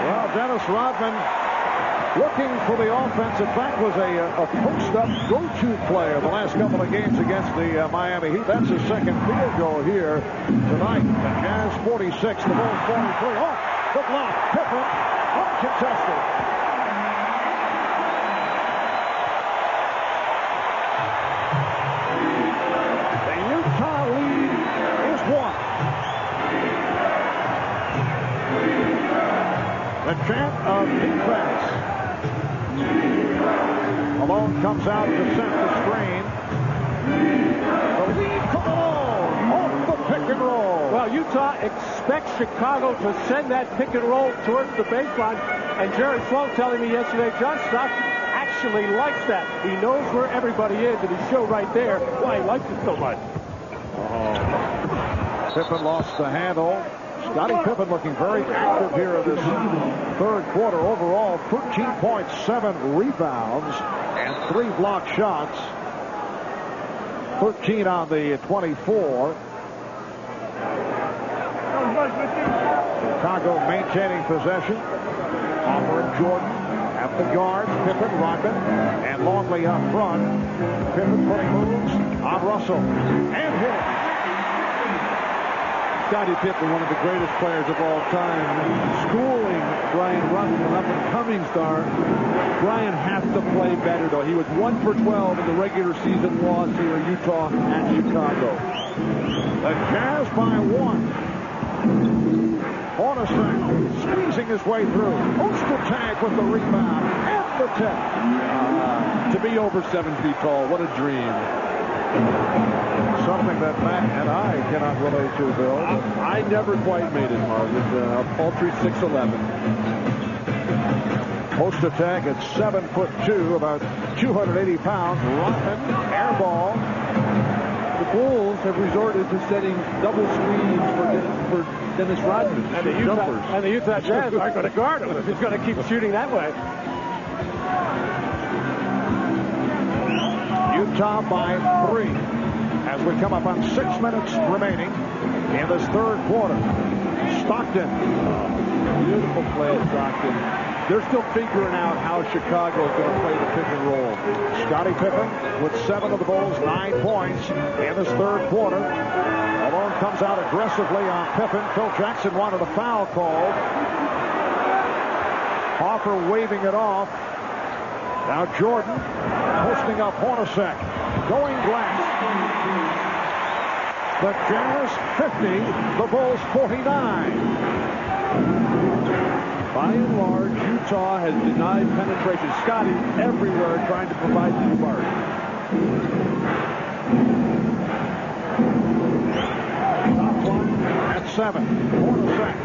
Well, Dennis Rodman looking for the offense. In fact, was a post-up go-to player the last couple of games against the Miami Heat. That's his second field goal here tonight. The Jazz 46, the Bulls 43. Oh, the block. Pippen, uncontested. The Utah lead is 1. The chant of defense. Malone comes out to set the screen. The lead for Malone off the pick and roll. Well, Utah expects Chicago to send that pick and roll towards the baseline. And Jerry Sloan telling me yesterday, John Stockton actually likes that. He knows where everybody is, and he showed right there why he likes it so much. Pippen lost the handle. Scottie Pippen looking very active here in this third quarter. Overall, 13 points, 7 rebounds, and 3 block shots. 13 on the 24. Chicago maintaining possession. Harper and Jordan at the guard. Pippen, Rodman, and Longley up front. Pippen putting moves on Russell. And hit. Scottie Pippen, one of the greatest players of all time, schooling Brian Russell, an up-and-coming star. Brian has to play better, though. He was 1 for 12 in the regular season loss here in Utah and Chicago. The Jazz by 1. Hornacek squeezing his way through. Postal tag with the rebound and the tip. To be over 7 feet tall, what a dream. Something that Matt and I cannot relate to, Bill. I never quite made it, Mark. It's a paltry 6'11". Post attack at 7'2", about 280 pounds. Rodman, air ball. The Bulls have resorted to setting double screens for Dennis Rodman. And the Utah Jazz aren't going to guard him if he's going to keep shooting that way. Utah by 3 as we come up on 6 minutes remaining in this third quarter. Stockton. Beautiful play at Stockton. They're still figuring out how Chicago is going to play the pick and roll. Scottie Pippen with 7 of the Bulls, 9 points in this third quarter. Malone comes out aggressively on Pippen. Phil Jackson wanted a foul called. Harper waving it off. Now Jordan posting up Hornacek. Going glass. The Jazz 50, the Bulls 49. By and large, Utah has denied penetration. Scottie everywhere trying to provide the spark. Top one at 7. Hornacek.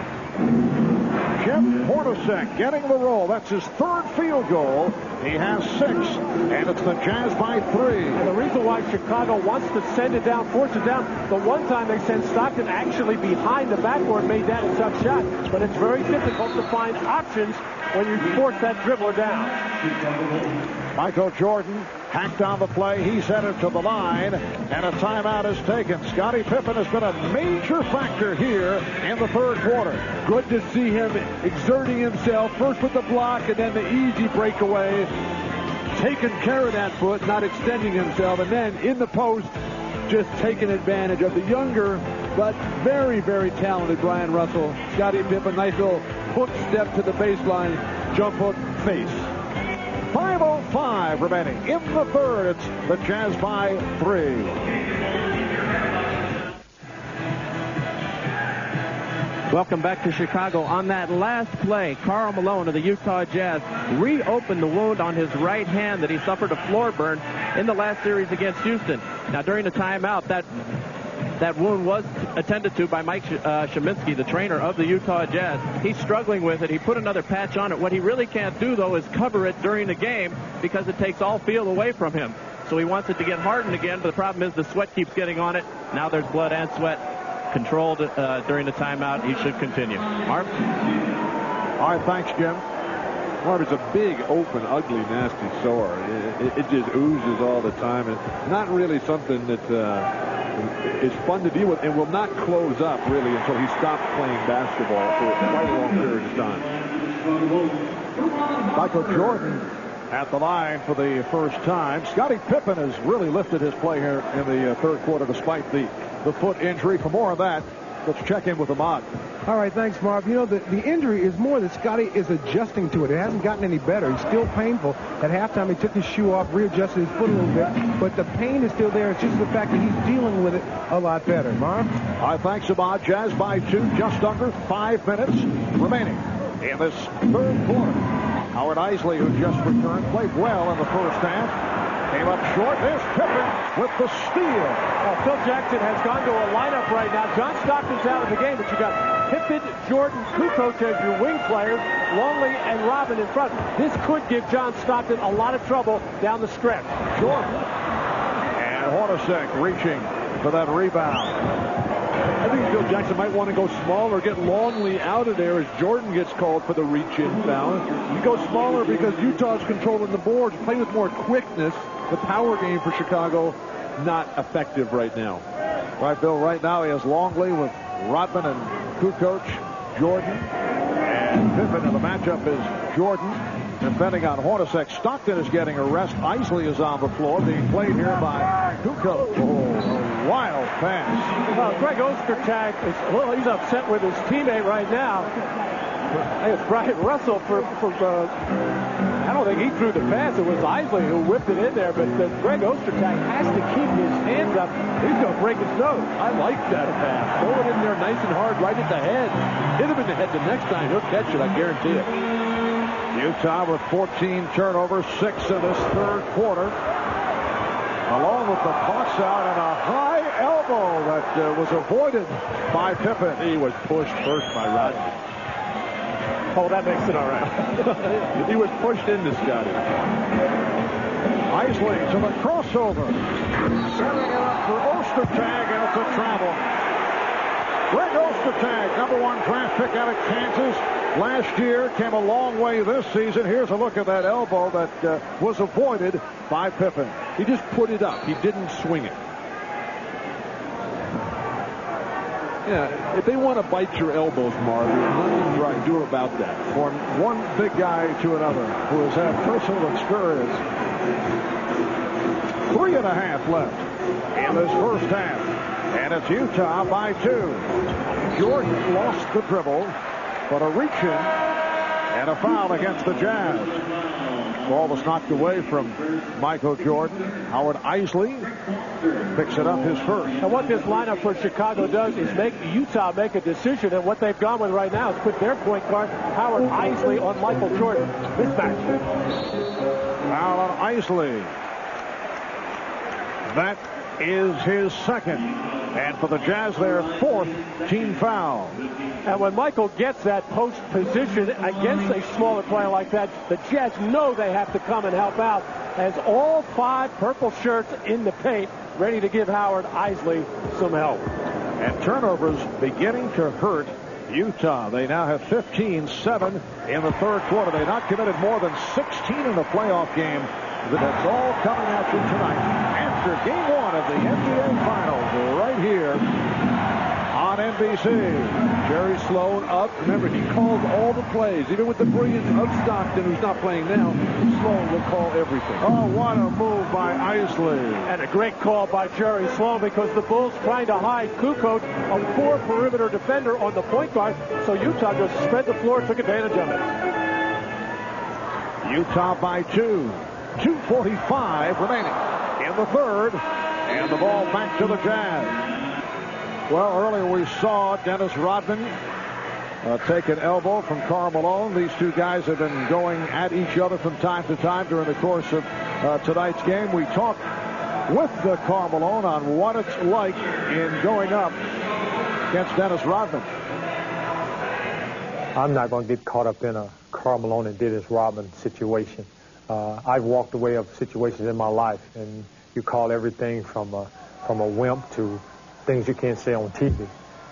Jeff Hornacek getting the roll. That's his third field goal. He has 6, and it's the Jazz by 3. And the reason why Chicago wants to send it down, force it down, the one time they sent Stockton actually behind the backboard, made that a tough shot. But it's very difficult to find options when you force that dribbler down. Michael Jordan hacked on the play. He's headed to the line, and a timeout is taken. Scottie Pippen has been a major factor here in the third quarter. Good to see him exerting himself, first with the block and then the easy breakaway. Taking care of that foot, not extending himself, and then in the post, just taking advantage of the younger but very, very talented Brian Russell. Scottie Pippen, nice little hook step to the baseline, jump hook face. 5:05 remaining in the third. It's the Jazz by 3. Welcome back to Chicago. On that last play, Karl Malone of the Utah Jazz reopened the wound on his right hand that he suffered a floor burn in the last series against Houston. Now, during the timeout, that wound was attended to by Mike Sheminsky, the trainer of the Utah Jazz. He's struggling with it. He put another patch on it. What he really can't do, though, is cover it during the game because it takes all feel away from him. So he wants it to get hardened again, but the problem is the sweat keeps getting on it. Now there's blood and sweat. Controlled during the timeout. He should continue. Marv? All right, thanks, Jim. Marv, it's a big, open, ugly, nasty sore. It just oozes all the time. It's not really something that is fun to deal with and will not close up, really, until he stops playing basketball for quite a long period of time. Michael Jordan at the line for the first time. Scottie Pippen has really lifted his play here in the third quarter despite the foot injury. For more of that, let's check in with Ahmad. All right, thanks, Marv. You know, the injury is more that Scottie is adjusting to it. It hasn't gotten any better. He's still painful. At halftime, he took his shoe off, readjusted his foot a little bit, but the pain is still there. It's just the fact that he's dealing with it a lot better. Marv? All right, thanks, Ahmad. Jazz by 2, just under 5 minutes remaining in this third quarter. Howard Eisley, who just returned, played well in the first half. Came up short. There's Pippen with the steal. Phil Jackson has gone to a lineup right now. John Stockton's out of the game, but you got Pippen, Jordan, Kukoc as your wing players, Longley and Robin in front. This could give John Stockton a lot of trouble down the stretch. Jordan and Hornacek reaching for that rebound. I think Phil Jackson might want to go smaller, get Longley out of there as Jordan gets called for the reach-in foul. You go smaller because Utah's controlling the boards, play with more quickness. The power game for Chicago, not effective right now. Right, Bill, right now he has Longley with Rodman and Kukoc, Jordan, and Pippen, and the matchup is Jordan defending on Hornacek. Stockton is getting a rest. Eisley is on the floor, being played here by Kukoc. Oh, a wild pass. Greg Ostertag he's upset with his teammate right now. I guess Bryant Russell I don't think he threw the pass. It was Eisley who whipped it in there, but Greg Ostertag has to keep his hands up. He's going to break his nose. I like that pass. Throw it in there nice and hard right at the head. Hit him in the head the next time. He'll catch it, I guarantee it. Utah with 14 turnovers, 6 in this third quarter. Along with the box out and a high elbow that was avoided by Pippen. He was pushed first by Rodman. Oh, that makes it all right. He was pushed into Scottie. Eisley to the crossover. Setting it up for Ostertag, and it's a travel. Greg Ostertag, #1 draft pick out of Kansas. Last year, came a long way this season. Here's a look at that elbow that was avoided by Pippen. He just put it up. He didn't swing it. Yeah, if they want to bite your elbows, Marv, there's nothing you can do about that. From one big guy to another who has had personal experience. 3.5 left in this first half. And it's Utah by 2. Jordan lost the dribble, but a reach-in and a foul against the Jazz. Ball was knocked away from Michael Jordan. Howard Eisley picks it up, his first. And what this lineup for Chicago does is make Utah make a decision, and what they've gone with right now is put their point guard, Howard Eisley, on Michael Jordan. Mismatch. Foul on Eisley. That is his second. And for the Jazz, their 4th team foul. And when Michael gets that post position against a smaller player like that, the Jazz know they have to come and help out, as all 5 purple shirts in the paint ready to give Howard Eisley some help. And turnovers beginning to hurt Utah. They now have 15-7 in the third quarter. They not committed more than 16 in the playoff game That's all coming at you tonight after Game 1 of the NBA Finals right here on NBC. Jerry Sloan up. Remember, he called all the plays, even with the brilliance of Stockton, who's not playing now. Sloan will call everything. Oh, what a move by Isley. And a great call by Jerry Sloan, because the Bulls trying to hide kukoc, a poor perimeter defender, on the point guard. So Utah just spread the floor, took advantage of it. Utah by 2. 2:45 remaining in the third. And the ball back to the Jazz. Well, earlier we saw Dennis Rodman take an elbow from Karl Malone. These two guys have been going at each other from time to time during the course of tonight's game. We talked with Karl Malone on what it's like in going up against Dennis Rodman. I'm not going to get caught up in a Karl Malone and Dennis Rodman situation. I've walked away of situations in my life, and you call everything from a wimp to things you can't say on TV.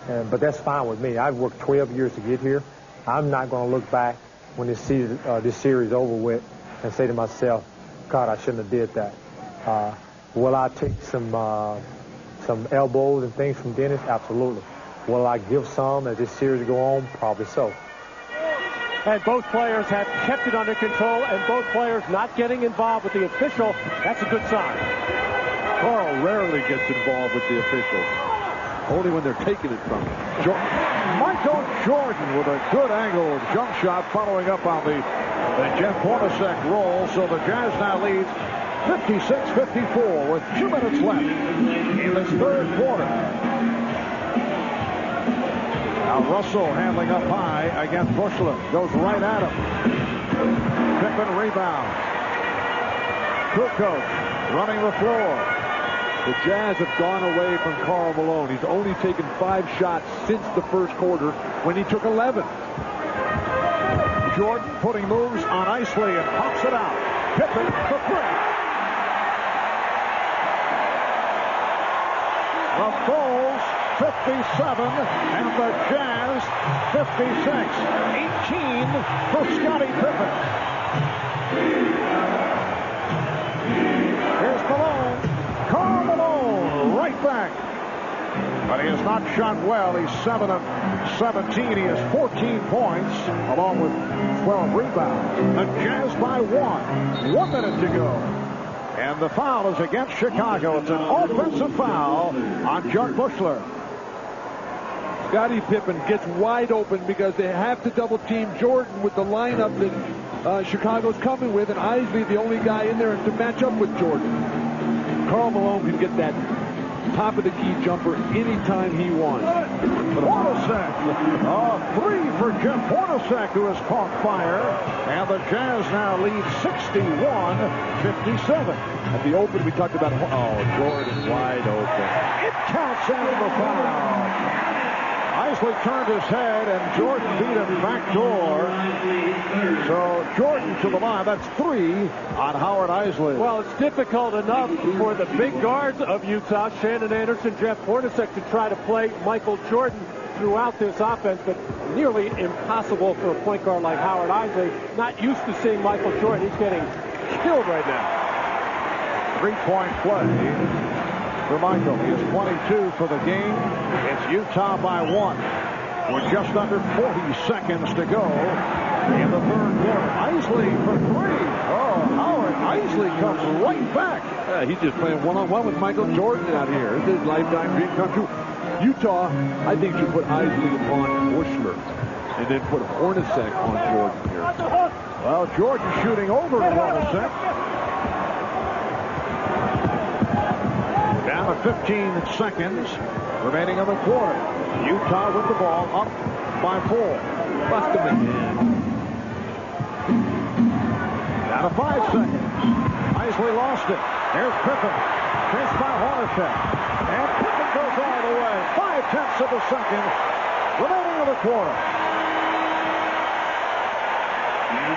But that's fine with me. I've worked 12 years to get here. I'm not going to look back when this series over with and say to myself, God, I shouldn't have did that. Will I take some elbows and things from Dennis? Absolutely. Will I give some as this series go on? Probably so. And both players have kept it under control, and both players not getting involved with the official. That's a good sign. Karl rarely gets involved with the officials. Only when they're taking it from him. Michael Jordan with a good angled jump shot following up on the Jeff Hornacek roll. So the Jazz now leads 56-54 with 2 minutes left in this third quarter. Now Russell handling up high against Bushler. Goes right at him. Pippen rebound. Kukoc running the floor. The Jazz have gone away from Karl Malone. He's only taken 5 shots since the first quarter when he took 11. Jordan putting moves on Isley and pops it out. Pippen for 3. The Bulls 57 and the Jazz 56. 18 for Scottie Pippen. Here's Malone. Karl Malone right back. But he has not shot well. He's 7 of 17. He has 14 points along with 12 rebounds. The Jazz by 1. 1 minute to go. And the foul is against Chicago. It's an offensive foul on Jud Bushler. Scottie Pippen gets wide open because they have to double team Jordan with the lineup that Chicago's coming with, and Isley the only guy in there to match up with Jordan. Karl Malone can get that top of the key jumper anytime he wants. Hornacek. 3 for Jeff Hornacek, who has caught fire. And the Jazz now lead 61-57. At the open, we talked about, Jordan wide open. It counts out the foul. Isley turned his head, and Jordan beat him backdoor. So Jordan to the line. That's 3 on Howard Isley. Well, it's difficult enough for the big guards of Utah, Shannon Anderson, Jeff Hornacek, to try to play Michael Jordan throughout this offense, but nearly impossible for a point guard like Howard Isley. Not used to seeing Michael Jordan. He's getting killed right now. 3-point play for Michael. He is 22 for the game. It's Utah by 1 with just under 40 seconds to go in the third quarter. Isley for 3. Oh, Howard Isley comes right back. He's just playing one-on-one with Michael Jordan out here. It's his lifetime dream come true. Utah, I think, should put Isley on Bushler and then put Hornacek on Jordan here. Well, Jordan shooting over to Hornacek. Down to 15 seconds remaining in the quarter. Utah with the ball up by 4. Bust him again. Down to 5 seconds. Isley lost it. Here's Pippen. Chased by Hornacek. And Pippen goes all the way. 5/10 of a second remaining in the quarter. And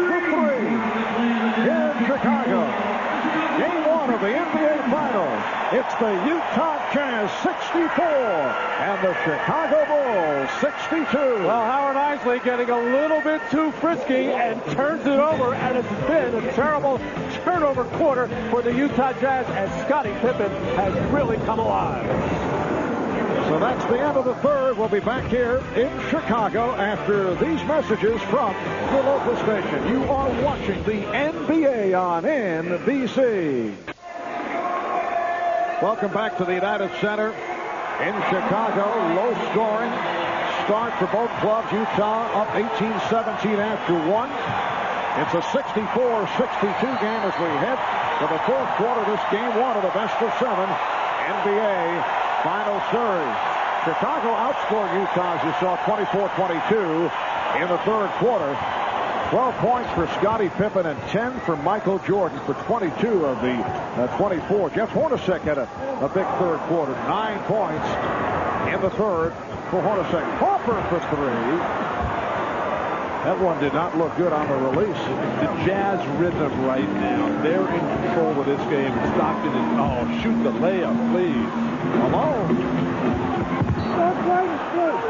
for 3 here in Chicago. Game 1 one of the NBA Finals. It's the Utah Jazz 64 and the Chicago Bulls 62. Well, Howard Isley getting a little bit too frisky and turns it over, and it's been a terrible turnover quarter for the Utah Jazz as Scottie Pippen has really come alive. So that's the end of the third. We'll be back here in Chicago after these messages from the local station. You are watching the NBA on NBC. Welcome back to the United Center in Chicago. Low scoring start for both clubs. Utah up 18-17 after one. It's a 64-62 game as we head to the fourth quarter. This game one of the best of seven NBA Final series. Chicago outscored Utah, as you saw, 24-22 in the third quarter. 12 points for Scottie Pippen and 10 for Michael Jordan for 22 of the 24. Jeff Hornacek had a big third quarter. 9 points in the third for Hornacek. Harper for three. That one did not look good on the release. The Jazz rhythm right now. They're in control of this game. Stockton is, shoot the layup, please. Malone.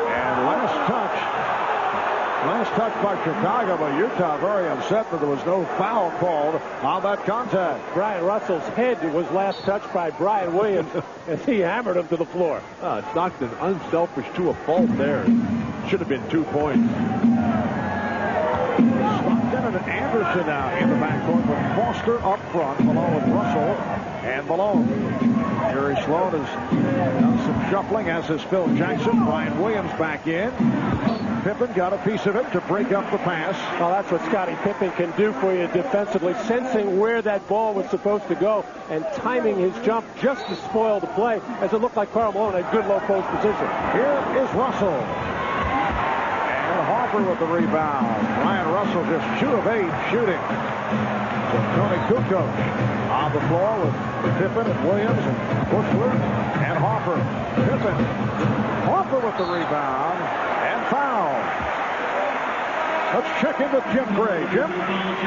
And last touch by Chicago, but Utah very upset that there was no foul called on that contact. Brian Russell's head was last touched by Brian Williams as he hammered him to the floor. Stockton unselfish to a fault there. Should have been 2 points. Stockton and Anderson now in the backcourt with Foster up front along with Russell and Malone. Jerry Sloan has done some shuffling, as has Phil Jackson. Brian Williams back in. Pippen got a piece of it to break up the pass. Well, that's what Scottie Pippen can do for you defensively, sensing where that ball was supposed to go and timing his jump just to spoil the play, as it looked like Karl Malone had good low post position. Here is Russell. And Harper with the rebound. Brian Russell just 2 of 8 shooting. So Toni kukoc on the floor with Pippen and Williams and Bushler and Harper. Pippen. Harper with the rebound and foul. Let's check in with Jim Gray. Jim?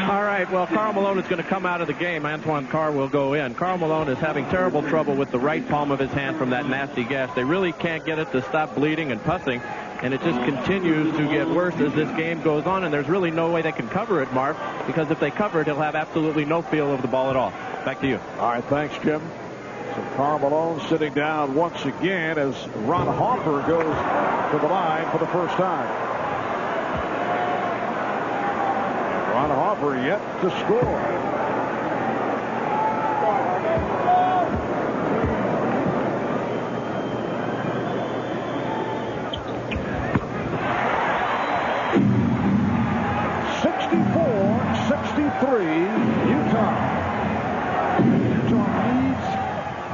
All right, well, Karl Malone is going to come out of the game. Antoine Carr will go in. Karl Malone is having terrible trouble with the right palm of his hand from that nasty gash. They really can't get it to stop bleeding and pussing, and it just continues to get worse as this game goes on, and there's really no way they can cover it, Marv, because if they cover it, he'll have absolutely no feel of the ball at all. Back to you. All right, thanks, Jim. So Karl Malone sitting down once again as Ron Harper goes to the line for the first time. Ron Harper yet to score. Utah needs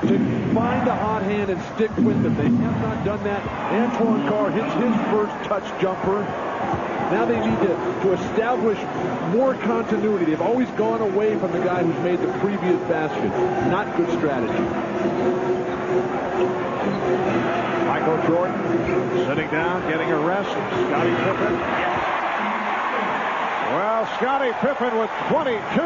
to find a hot hand and stick with it. They have not done that. Antoine Carr hits his first touch jumper. Now they need to establish more continuity. They've always gone away from the guy who's made the previous basket. Not good strategy. Michael Jordan sitting down, getting a rest. Scottie Pippen. Well, Scottie Pippen with 22.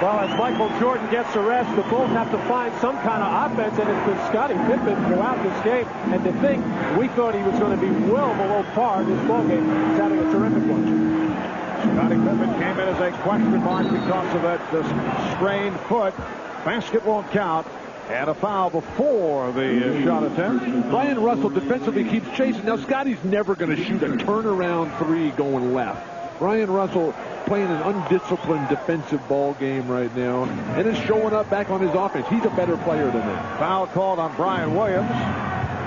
Well, as Michael Jordan gets the rest, the Bulls have to find some kind of offense, and it's been Scottie Pippen throughout this game. And to think we thought he was going to be well below par in this ball game, he's having a terrific one. Scottie Pippen came in as a question mark because of that sprained foot. Basket won't count. And a foul before the shot attempt. Brian Russell defensively keeps chasing. Now, Scottie's never going to shoot a turnaround three going left. Brian Russell playing an undisciplined defensive ball game right now, and is showing up back on his offense. He's a better player than that. Foul called on Brian Williams.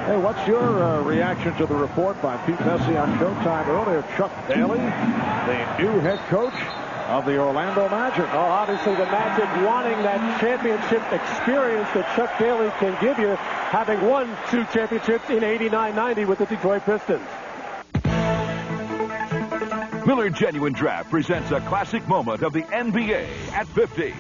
Hey, what's your reaction to the report by Pete Bessie on Showtime earlier? Chuck Daly, the new head coach of the Orlando Magic. Oh, obviously the Magic wanting that championship experience that Chuck Daly can give you, having won 2 championships in 89-90 with the Detroit Pistons. Miller Genuine Draft presents a classic moment of the NBA at 50.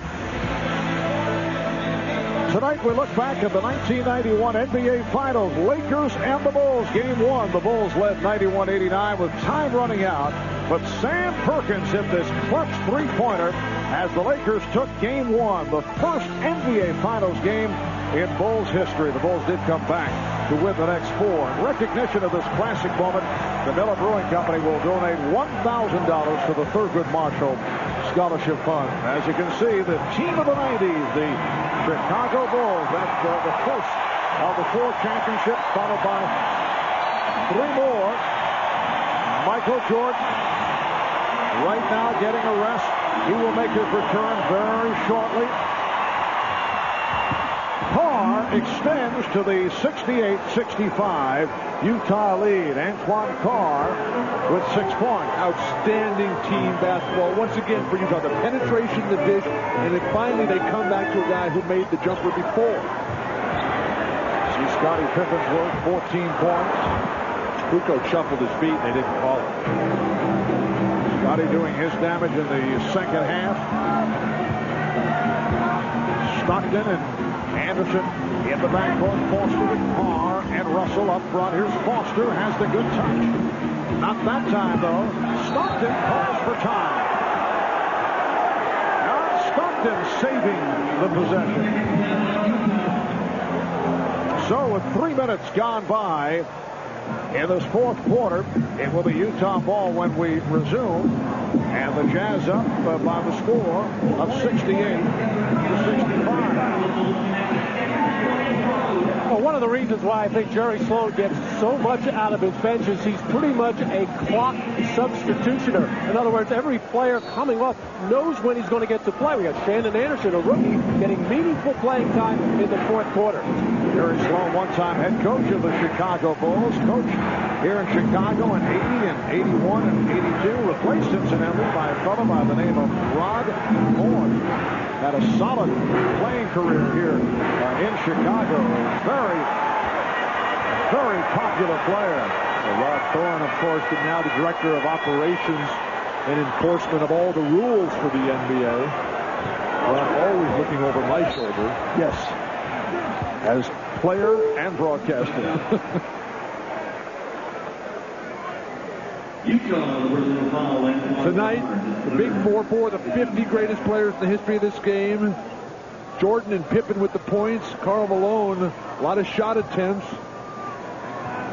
Tonight we look back at the 1991 NBA Finals. Lakers and the Bulls. Game 1. The Bulls led 91-89 with time running out. But Sam Perkins hit this clutch three-pointer as the Lakers took Game 1, the first NBA Finals game in Bulls history. The Bulls did come back to win the next 4. In recognition of this classic moment, the Miller Brewing Company will donate $1,000 to the Thurgood Marshall Scholarship Fund. As you can see, the team of the 90s, the Chicago Bulls, that's the first of the 4 championships, followed by 3 more. Michael Jordan, right now getting a rest. He will make his return very shortly. Carr extends to the 68-65 Utah lead. Antoine Carr with 6 points. Outstanding team basketball. Once again for Utah, the penetration of the dish, and then finally they come back to a guy who made the jumper before. See Scottie Pippen's work, 14 points. Kukoc shuffled his feet, and they didn't call it. Scottie doing his damage in the second half. Stockton and Anderson in the backcourt. Foster with Carr and Russell up front. Here's Foster, has the good touch. Not that time, though. Stockton calls for time. Now Stockton saving the possession. So with 3 minutes gone by in this fourth quarter, it will be Utah ball when we resume. And the Jazz up by the score of 68-65. Well, one of the reasons why I think Jerry Sloan gets so much out of his bench is he's pretty much a clock substitutioner. In other words, every player coming off knows when he's going to get to play. We got Shannon Anderson, a rookie, getting meaningful playing time in the fourth quarter. Jerry Sloan, one-time head coach of the Chicago Bulls. Coach here in Chicago in 80 and 81 and 82. Replaced incidentally by a fellow by the name of Rodman. Had a solid playing career here in Chicago. Very, very popular player. Rod Thorne, of course, is now the director of operations and enforcement of all the rules for the NBA. Well, I'm always looking over my shoulder. Yes. As player and broadcaster. Tonight, the big 4-4, the 50 greatest players in the history of this game. Jordan and Pippen with the points. Karl Malone, a lot of shot attempts.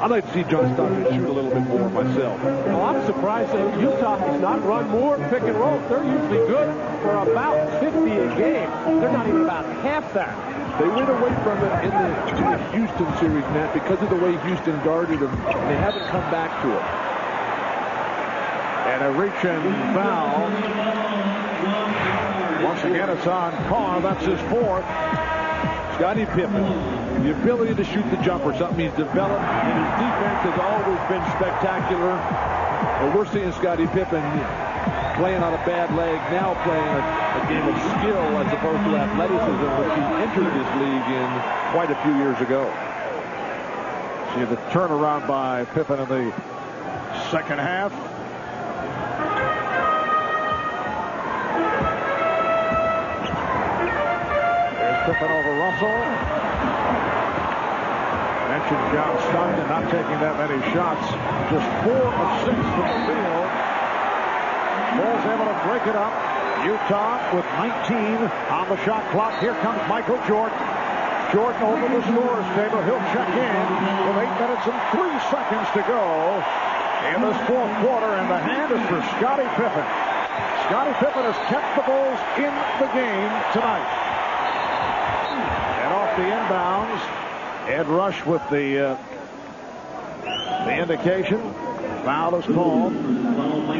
I'd like to see John Stockton shoot a little bit more myself. Well, I'm surprised that Utah has not run more pick and roll. They're usually good for about 50 a game. They're not even about half that. They went away from it in the Houston series, Matt, because of the way Houston guarded them. They haven't come back to it. And a reach-in foul. Once again, it's on Carr. That's his 4th. Scottie Pippen, the ability to shoot the jumper, something he's developed, and his defense has always been spectacular. But we're seeing Scottie Pippen playing on a bad leg, now playing a game of skill as opposed to athleticism, which he entered this league in quite a few years ago. See the turnaround by Pippen in the second half. Pippen over Russell. Mentioned John Stockton not taking that many shots. Just 4 of 6 from the field. Bulls able to break it up. Utah with 19 on the shot clock. Here comes Michael Jordan. Jordan over the scorer's table. He'll check in with 8 minutes and 3 seconds to go in this fourth quarter. And the hand is for Scottie Pippen. Scottie Pippen has kept the Bulls in the game tonight. Off the inbounds, Ed Rush with the indication. Foul is called,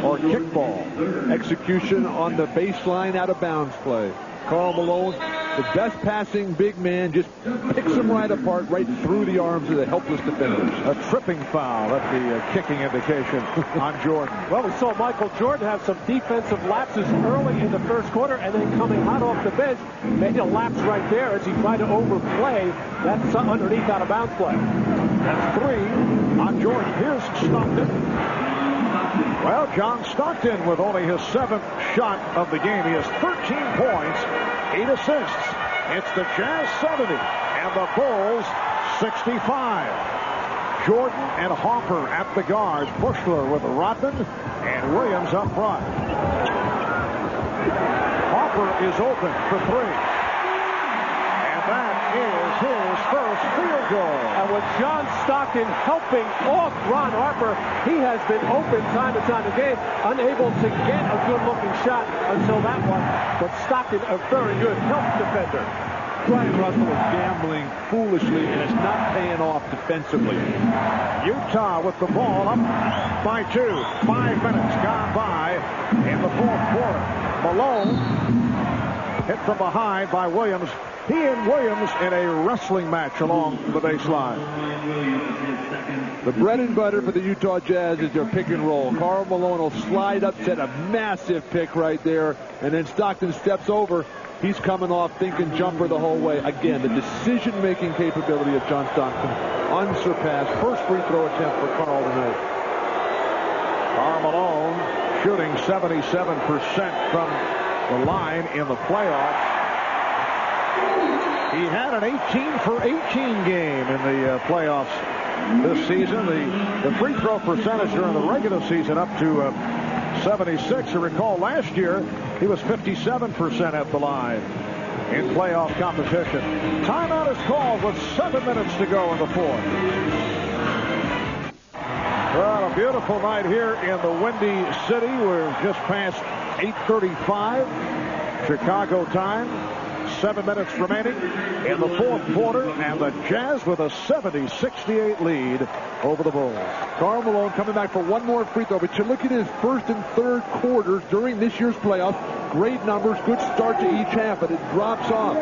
or kickball. Execution on the baseline, out of bounds play. Karl Malone, the best passing big man, just picks him right apart, right through the arms of the helpless defenders. A tripping foul. That's the kicking indication on Jordan. Well, we saw Michael Jordan have some defensive lapses early in the first quarter, and then coming hot off the bench, made a lapse right there as he tried to overplay that underneath out of bounds play. That's 3 on Jordan. Here's Stockton. Well, John Stockton with only his 7th shot of the game. He has 13 points, 8 assists. It's the Jazz 70 and the Bulls 65. Jordan and Harper at the guards. Bushler with Rodman and Williams up front. Harper is open for three. And that is his first field goal. And with John Stockton helping off Ron Harper, he has been open time and time again, unable to get a good-looking shot until that one. But Stockton, a very good help defender. Brian Russell is gambling foolishly, and it's not paying off defensively. Utah with the ball up by 2. 5 minutes gone by in the fourth quarter. Malone hit from behind by Williams. He and Williams in a wrestling match along the baseline. The bread and butter for the Utah Jazz is their pick and roll. Karl Malone will slide up, set a massive pick right there, and then Stockton steps over. He's coming off thinking jumper the whole way. Again, the decision-making capability of John Stockton, unsurpassed. First free throw attempt for Karl tonight. Karl Malone shooting 77% from the line in the playoffs. He had an 18-for-18 game in the playoffs this season. The free throw percentage during the regular season up to 76. You recall last year he was 57% at the line in playoff competition. Timeout is called with 7 minutes to go in the fourth. Well, a beautiful night here in the Windy City. We're just past 8:35 Chicago time. 7 minutes remaining in the fourth quarter, and the Jazz with a 70-68 lead over the Bulls. Karl Malone coming back for one more free throw, but you look at his first and third quarters during this year's playoffs. Great numbers, good start to each half, but it drops off.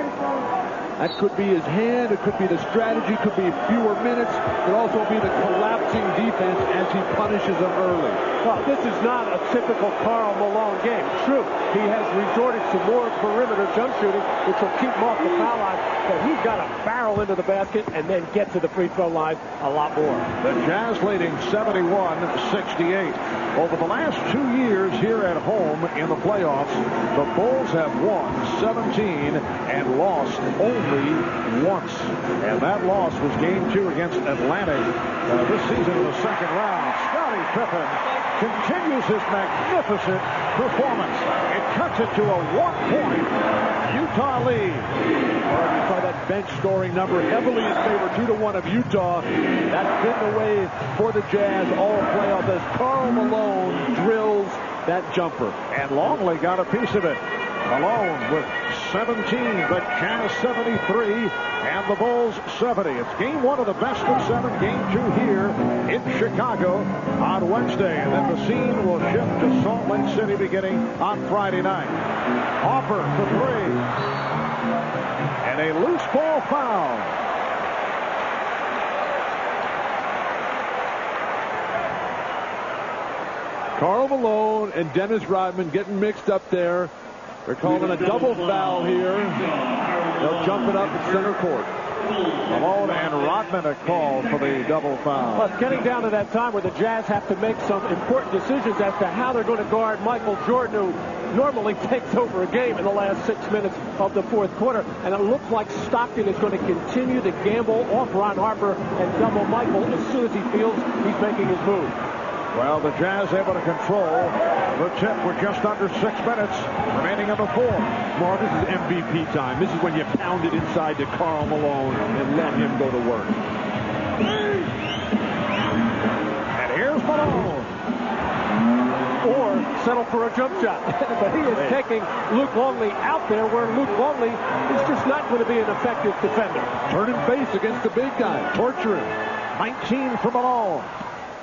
That could be his hand, it could be the strategy, could be fewer minutes, it could also be the collapsing defense as he punishes them early. Well, this is not a typical Karl Malone game. True, he has resorted to more perimeter jump shooting, which will keep him off the foul line, but he's got to barrel into the basket and then get to the free throw line a lot more. The Jazz leading 71-68. Over the last 2 years here at home in the playoffs, the Bulls have won 17 and lost only once. And that loss was game 2 against Atlanta this season in the second round. Scottie Pippen continues his magnificent performance. It cuts it to a 1-point Utah lead. You saw that bench scoring number heavily in favor 2-1 of Utah. That's been the way for the Jazz all playoffs as Karl Malone drills that jumper. And Longley got a piece of it. Malone with 17, the Jazz 73, and the Bulls 70. It's game 1 of the best of 7, game 2 here in Chicago on Wednesday. And then the scene will shift to Salt Lake City beginning on Friday night. Harper for 3. And a loose ball foul. Karl Malone and Dennis Rodman getting mixed up there. They're calling a double foul here. They'll jump it up at center court. Malone and Rodman a call for the double foul. Well, it's getting down to that time where the Jazz have to make some important decisions as to how they're going to guard Michael Jordan, who normally takes over a game in the last 6 minutes of the fourth quarter. And it looks like Stockton is going to continue to gamble off Ron Harper and double Michael as soon as he feels he's making his move. Well, the Jazz able to control the tip with just under 6 minutes remaining in the fourth. Mark, this is MVP time. This is when you pound it inside to Karl Malone and let him go to work. And here's Malone. Or settle for a jump shot. But he is taking Luke Longley out there where Luke Longley is just not going to be an effective defender. Turn him face against the big guy. Torture him. 19 for Malone.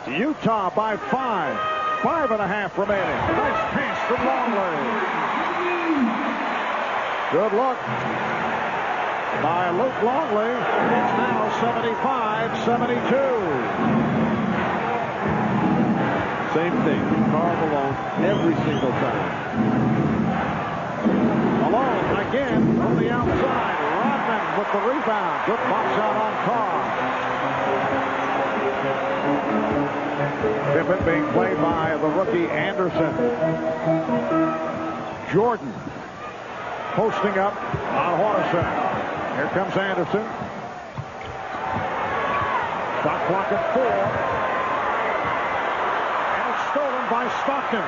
Utah by 5. 5.5 remaining. Nice pass from Longley. Good look by Luke Longley. It's now 75-72. Same thing. Karl Malone every single time. Malone again from the outside. Rodman with the rebound. Good box out on Karl. Pippen being played by the rookie Anderson. Jordan posting up on Hornacek. Here comes Anderson. Shot clock at 4. And it's stolen by Stockton.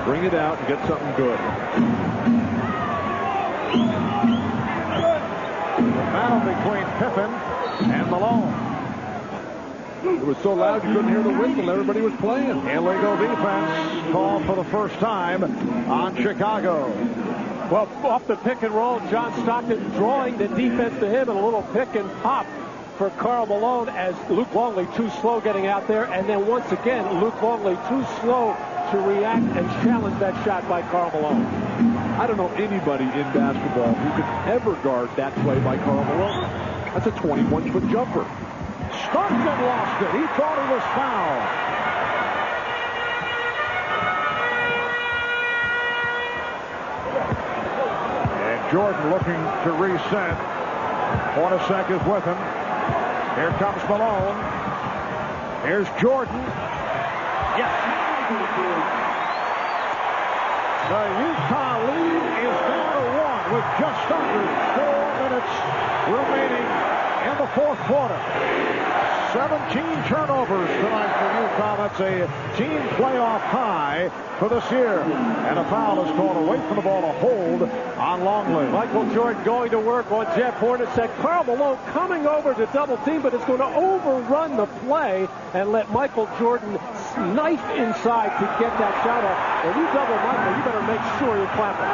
bring it out and get something good. The battle between Pippen and Malone. It was so loud you couldn't hear the whistle. Everybody was playing. Illegal defense called for the first time on Chicago. Well, off the pick and roll, John Stockton drawing the defense to him, and a little pick and pop for Karl Malone as Luke Longley too slow getting out there. And then once again, Luke Longley too slow to react and challenge that shot by Karl Malone. I don't know anybody in basketball who could ever guard that play by Karl Malone. That's a 21-foot jumper. Stockton lost it. He thought he was fouled. And Jordan looking to reset. Hornacek is with him. Here comes Malone. Here's Jordan. Yes. The Utah lead is down to 1 with just under 4 minutes remaining in the fourth quarter. 17 turnovers tonight for Utah. That's a team playoff high for this year. And a foul is called away from the ball, a hold on Longley. Michael Jordan going to work on Jeff Hornacek. Karl Malone coming over to double team, but it's going to overrun the play and let Michael Jordan knife inside to get that shot off. When you double Michael, you better make sure you clap him.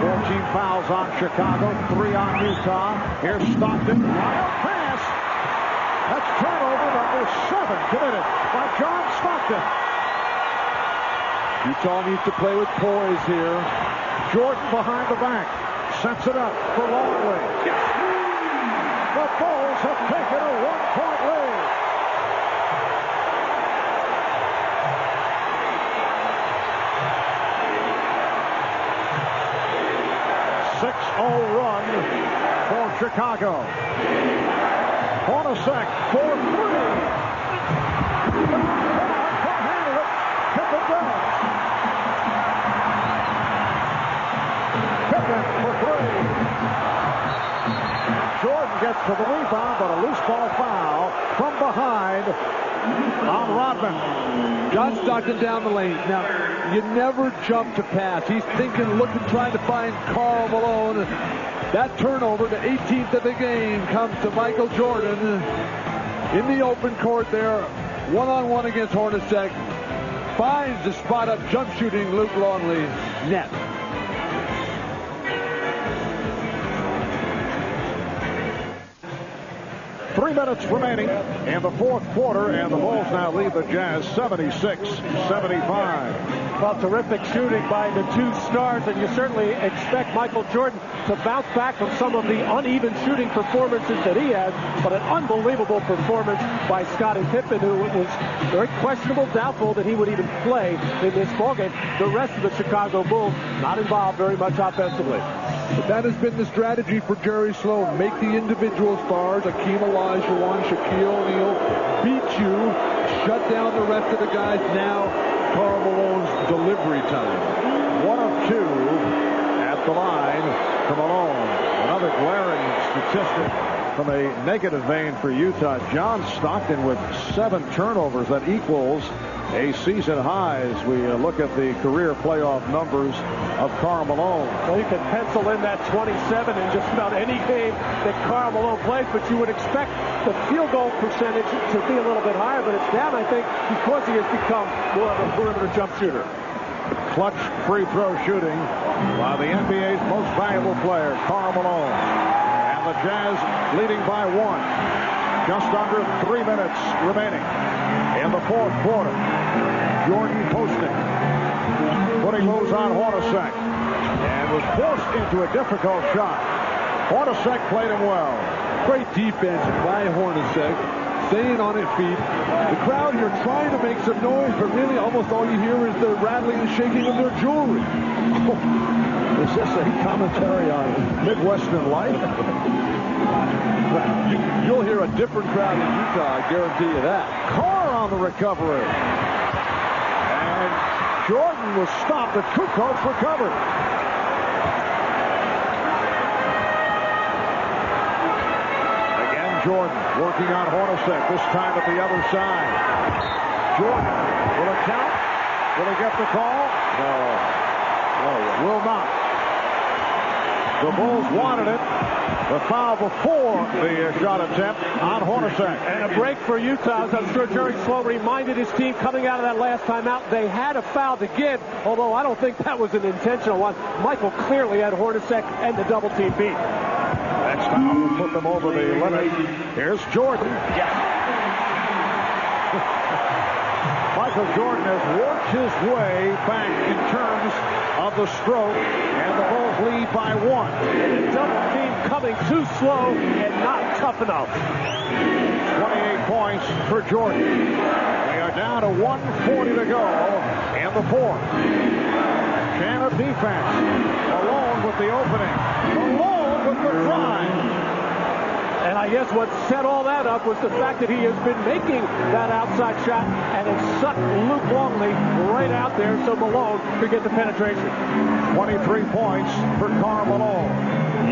14 fouls on Chicago, 3 on Utah. Here's Stockton. Wild pass. That's turnover number 7 committed by John Stockton. Utah needs to play with poise here. Jordan behind the back. Sets it up for Longley. The Bulls have taken a 1-point lead. Run for Chicago. Hornacek for 3. Can't handle it. Pippen does. Pippen for 3. Jordan gets to the rebound, but a loose ball foul from behind on Rodman. John Stockton down the lane. Now, you never jump to pass. He's thinking, looking, trying to find Karl Malone. That turnover, the 18th of the game, comes to Michael Jordan in the open court there, one-on-one against Hornacek. Finds the spot up jump shooting Luke Longley. Net. Three minutes remaining in the fourth quarter, and the Bulls now lead the Jazz 76-75. Well, terrific shooting by the two stars, and you certainly expect Michael Jordan to bounce back from some of the uneven shooting performances that he has, but an unbelievable performance by Scottie Pippen, who was very questionable, doubtful that he would even play in this ballgame. The rest of the Chicago Bulls not involved very much offensively. But that has been the strategy for Jerry Sloan. Make the individual stars, Akeem Olajuwon, Shaquille O'Neal, beat you, shut down the rest of the guys. Now, Karl Malone's delivery time. 1 of 2 at the line to Malone. Another glaring statistic from a negative vein for Utah. John Stockton with 7 turnovers. That equals a season high as we look at the career playoff numbers of Karl Malone. Well, you can pencil in that 27 in just about any game that Karl Malone plays, but you would expect the field goal percentage to be a little bit higher, but it's down, I think, because he has become more of a perimeter jump shooter. Clutch free throw shooting by the NBA's most valuable player, Karl Malone. And the Jazz leading by 1. Just under 3 minutes remaining in the fourth quarter. Jordan posting, putting moves on Hornacek, and was forced into a difficult shot. Hornacek played him well. Great defense by Hornacek, staying on his feet. The crowd here trying to make some noise, but really almost all you hear is the rattling and shaking of their jewelry. Is this a commentary on Midwestern life? You'll hear a different crowd in Utah, I guarantee you that. Kerr on the recovery. And Jordan was stopped, but kukoc recovered. Again, Jordan working on Hornacek, this time at the other side. Jordan will account Will he get the call? No. Will not. The Bulls wanted it. The foul before the shot attempt on Hornacek. And a break for Utah, as I'm sure Jerry Sloan reminded his team coming out of that last timeout. They had a foul to give, although I don't think that was an intentional one. Michael clearly had Hornacek and the double team beat. Next foul will put them over the limit. Here's Jordan. Michael Jordan has worked his way back in terms of the stroke, and the Bulls lead by 1. The double team coming too slow and not tough enough. 28 points for Jordan. They are down to 1:40 to go in the fourth. Can of defense. Malone with the opening. Malone with the drive. And I guess what set all that up was the fact that he has been making that outside shot and has sucked Luke Longley right out there so Malone could get the penetration. 23 points for Karl Malone.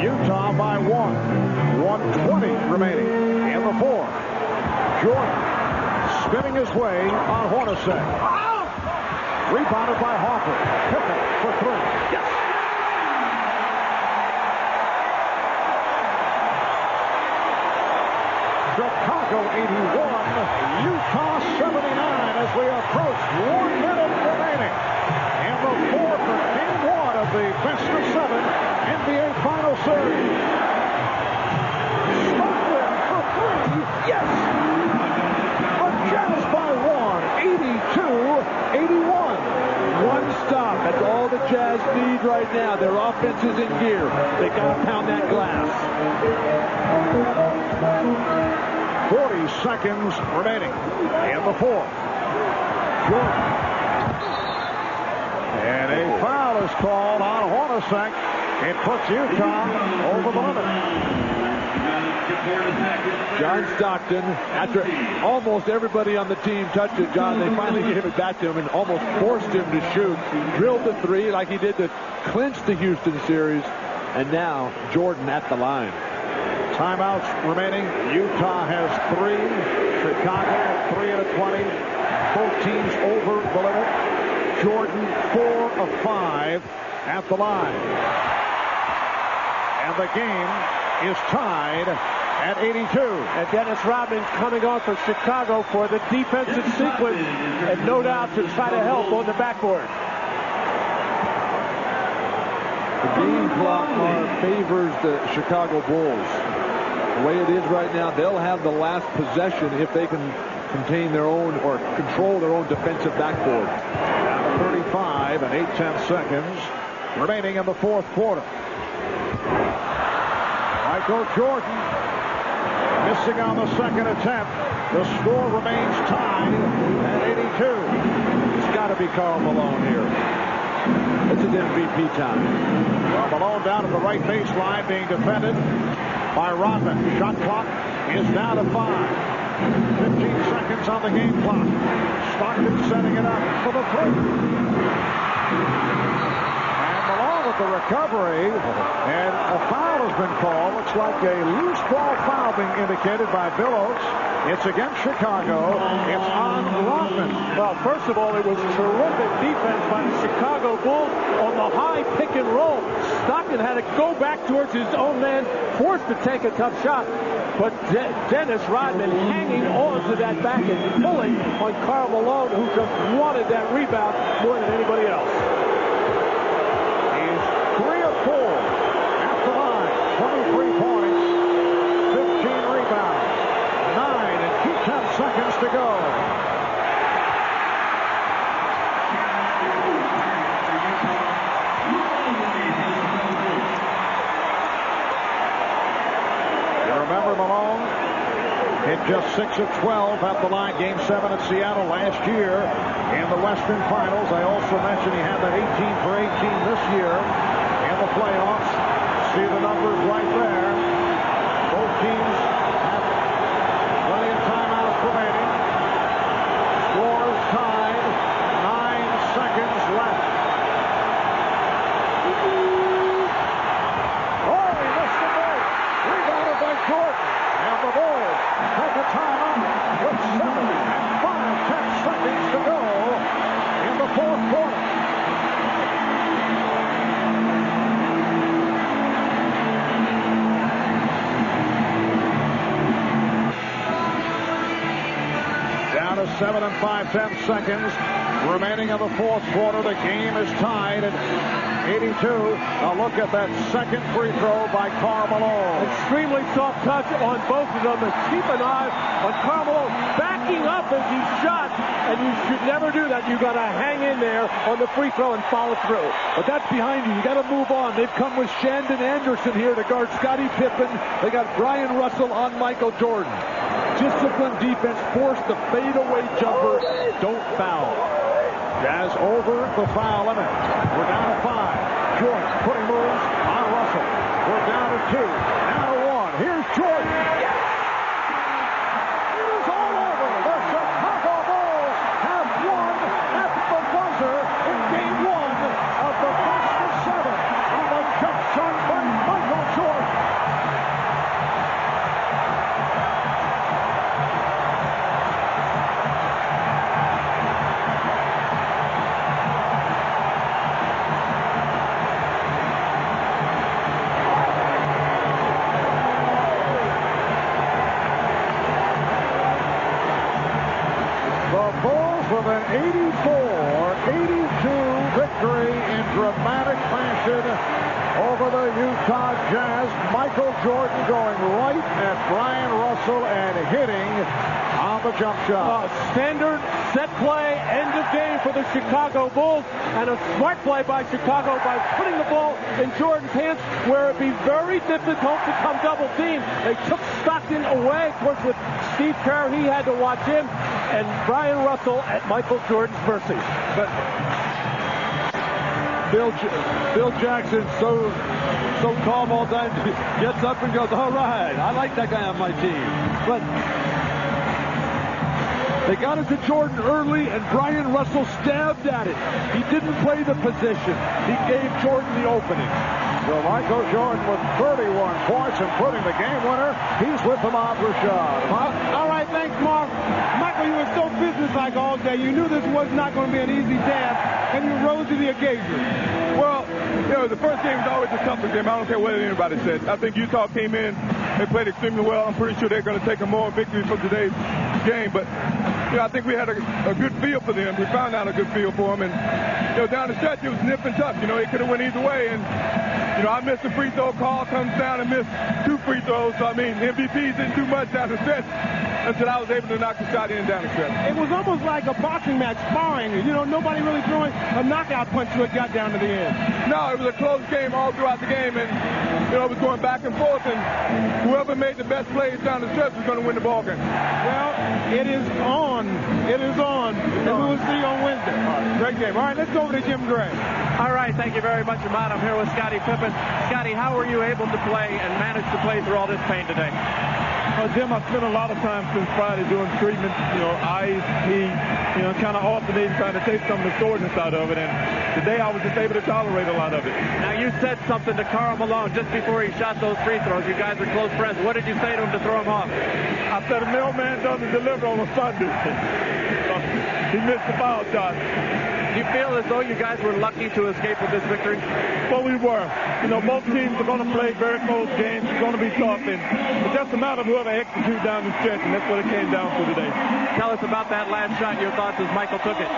Utah by 1. 1:20 remaining in the fourth. Jordan spinning his way on Hornacek. Rebounded by Harper. Pippen for 3. Yes. Chicago 81, Utah 79 as we approach 1 minute remaining. And the fourth of game 1 of the best of 7 NBA Final Series. Stockton for 3. Yes. The Jazz by 1, 82-81. One stop. That's all the Jazz need right now. Their offense is in gear. They got to pound that glass. 40 seconds remaining in the fourth. Jordan. And a foul is called on Hornacek. It puts Utah over the limit. John Stockton, after almost everybody on the team touched it, John, they finally gave it back to him and almost forced him to shoot. Drilled the 3 like he did to clinch the Houston series. And now Jordan at the line. Timeouts remaining. Utah has 3. Chicago 3 out of 20. Both teams over the limit. Jordan 4 of 5 at the line. And the game is tied at 82. And Dennis Rodman coming on for Chicago for the defensive sequence and no doubt to try to help on the backboard. The game clock favors the Chicago Bulls. The way it is right now, they'll have the last possession if they can contain their own or control their own defensive backboard. Down to 35 and 8/10 seconds remaining in the fourth quarter. Michael Jordan missing on the second attempt. The score remains tied at 82. It's got to be Karl Malone here. This is MVP time. Well, Malone down at the right baseline being defended by Rodman. Shot clock is down to 5. 15 seconds on the game clock. Stockton setting it up for the 3. And Malone with the recovery. And a foul has been called. Looks like a loose ball foul being indicated by Bill Oates. It's against Chicago. It's on Rodman. Well, first of all, it was terrific defense by the Chicago Bulls on the high pick and roll. Stockton had to go back towards his own man, forced to take a tough shot. But Dennis Rodman hanging on to that back and pulling on Karl Malone, who just wanted that rebound more than anybody else. He's 3 of 4 at the line. 23 points, 15 rebounds. 9 and 2/10 seconds to go. You remember Malone hit just 6 of 12 at the line. Game 7 at Seattle last year in the Western Finals. I also mentioned he had that 18 for 18 this year in the playoffs. See the numbers right there. Both teams have plenty of timeouts remaining. Score is tied. 9 seconds left. Oh, he missed the break. Rebounded by Jordan. And the Bulls take a timeout with 7 and 5/10 seconds to go in the fourth 7 5/10 seconds remaining in the fourth quarter. The game is tied at 82. A look at that second free throw by Karl Malone. Extremely soft touch on both of them. And keep an eye on Karl Malone backing up as he shot. And you should never do that. You got to hang in there on the free throw and follow through. But that's behind you. You got to move on. They've come with Shandon Anderson here to guard Scottie Pippen. They got Brian Russell on Michael Jordan. Disciplined defense. Force the fadeaway jumper. Don't foul. Jazz over the foul limit. We're down to 5. Jordan putting moves on Russell. We're down to 2. Now to 1. Here's Jordan. It is all over. The Chicago Bulls have won at the buzzer in game 1 of the best of 7 on the jump shot by Michael Jordan. With an 84-82 victory in dramatic fashion over the Utah Jazz. Michael Jordan going right at Brian Russell and hitting on the jump shot. Standard set play, end of game for the Chicago Bulls, and a smart play by Chicago by putting the ball in Jordan's hands where it'd be very difficult to come double team. They took Stockton away. Of course, with Steve Kerr, he had to watch him, and Brian Russell at Michael Jordan's mercy. But Bill Jackson, so calm all the time, gets up and goes, all right, I like that guy on my team. But they got it to Jordan early, and Brian Russell stabbed at it. He didn't play the position. He gave Jordan the opening. So Michael Jordan with 31 points and putting the game winner. He's with the mob, Rashad. All right, thanks, Mark. Michael, you were so businesslike all day. You knew this was not going to be an easy task, and you rose to the occasion. Well, the first game is always the toughest game. I don't care what anybody says. I think Utah came in, they played extremely well. I'm pretty sure they're going to take a more victory from today's game. But, I think we had a good feel for them. We found out a good feel for them. And, down the stretch, it was nip and tuck. It could have went either way. And, I missed a free throw. Karl comes down and missed 2 free throws. So, MVPs didn't do much down the stretch until I was able to knock the shot in down the stretch. It was almost like a boxing match, sparring. Nobody really throwing a knockout punch to it got down to the end. No, it was a close game all throughout the game. And, it was going back and forth. And whoever made the best plays down the stretch was going to win the ball game. Well, it is on. It is on. And we will see you on Wednesday. Great game. All right, let's go over to Jim Gray. All right, thank you very much, Jamal. I'm here with Scottie Pippen. Scottie, how were you able to play and manage to play through all this pain today? Well, Jim, I spent a lot of time since Friday doing treatment, ice, heat, kind of alternating, trying to take some of the soreness out of it. And today I was just able to tolerate a lot of it. Now, you said something to Karl Malone just before he shot those free throws. You guys are close friends. What did you say to him to throw him off? I said, a mailman doesn't deliver on a Sunday. He missed the foul shot. Do you feel as though you guys were lucky to escape with this victory? Well, we were. Both teams are going to play very close games. It's going to be tough. And it's just a matter of whoever execute down the stretch, and that's what it came down to today. Tell us about that last shot, your thoughts as Michael took it.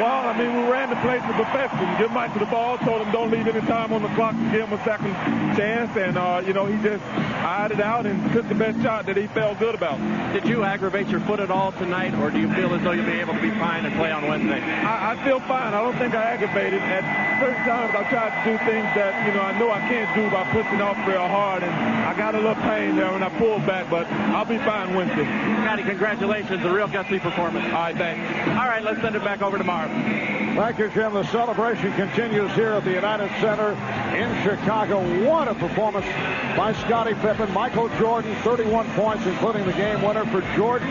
Well, we ran the play to perfection. Give Michael the ball, told him don't leave any time on the clock to give him a second chance. And, he just eyed it out and took the best shot that he felt good about. Did you aggravate your foot at all tonight, or do you feel as though you'll be able to be fine and play on Wednesday? I feel fine. I don't think I aggravated. At certain times, I tried to do things that, I know I can't do by pushing off real hard. And I got a little pain there when I pulled back, but I'll be fine Wednesday. Scottie, congratulations. A real gutsy performance. All right, thanks. All right, let's send it back over to Marv. Thank you, Jim. The celebration continues here at the United Center in Chicago. What a performance by Scottie Pippen. Michael Jordan, 31 points, including the game winner for Jordan.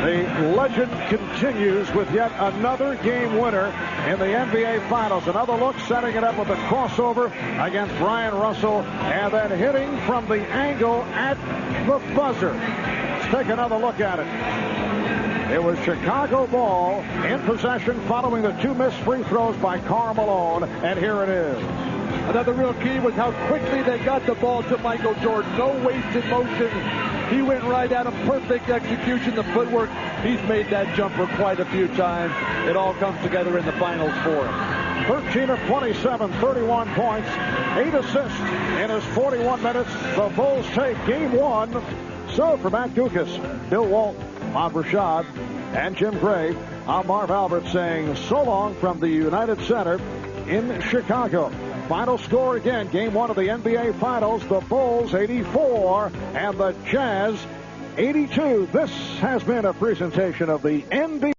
The legend continues with yet another game winner in the NBA Finals. Another look, setting it up with a crossover against Brian Russell, and then hitting from the angle at the buzzer. Let's take another look at it. It was Chicago ball in possession following the 2 missed free throws by Karl Malone, and here it is. Another real key was how quickly they got the ball to Michael Jordan. No wasted motion. He went right at him. Perfect execution, the footwork. He's made that jumper quite a few times. It all comes together in the finals for him. 13 of 27, 31 points, 8 assists in his 41 minutes. The Bulls take game 1. So for Matt Kukoc, Bill Walton, Bob Rashad, and Jim Gray, I'm Marv Albert saying so long from the United Center in Chicago. Final score again, game 1 of the NBA Finals. The Bulls 84 and the Jazz 82. This has been a presentation of the NBA.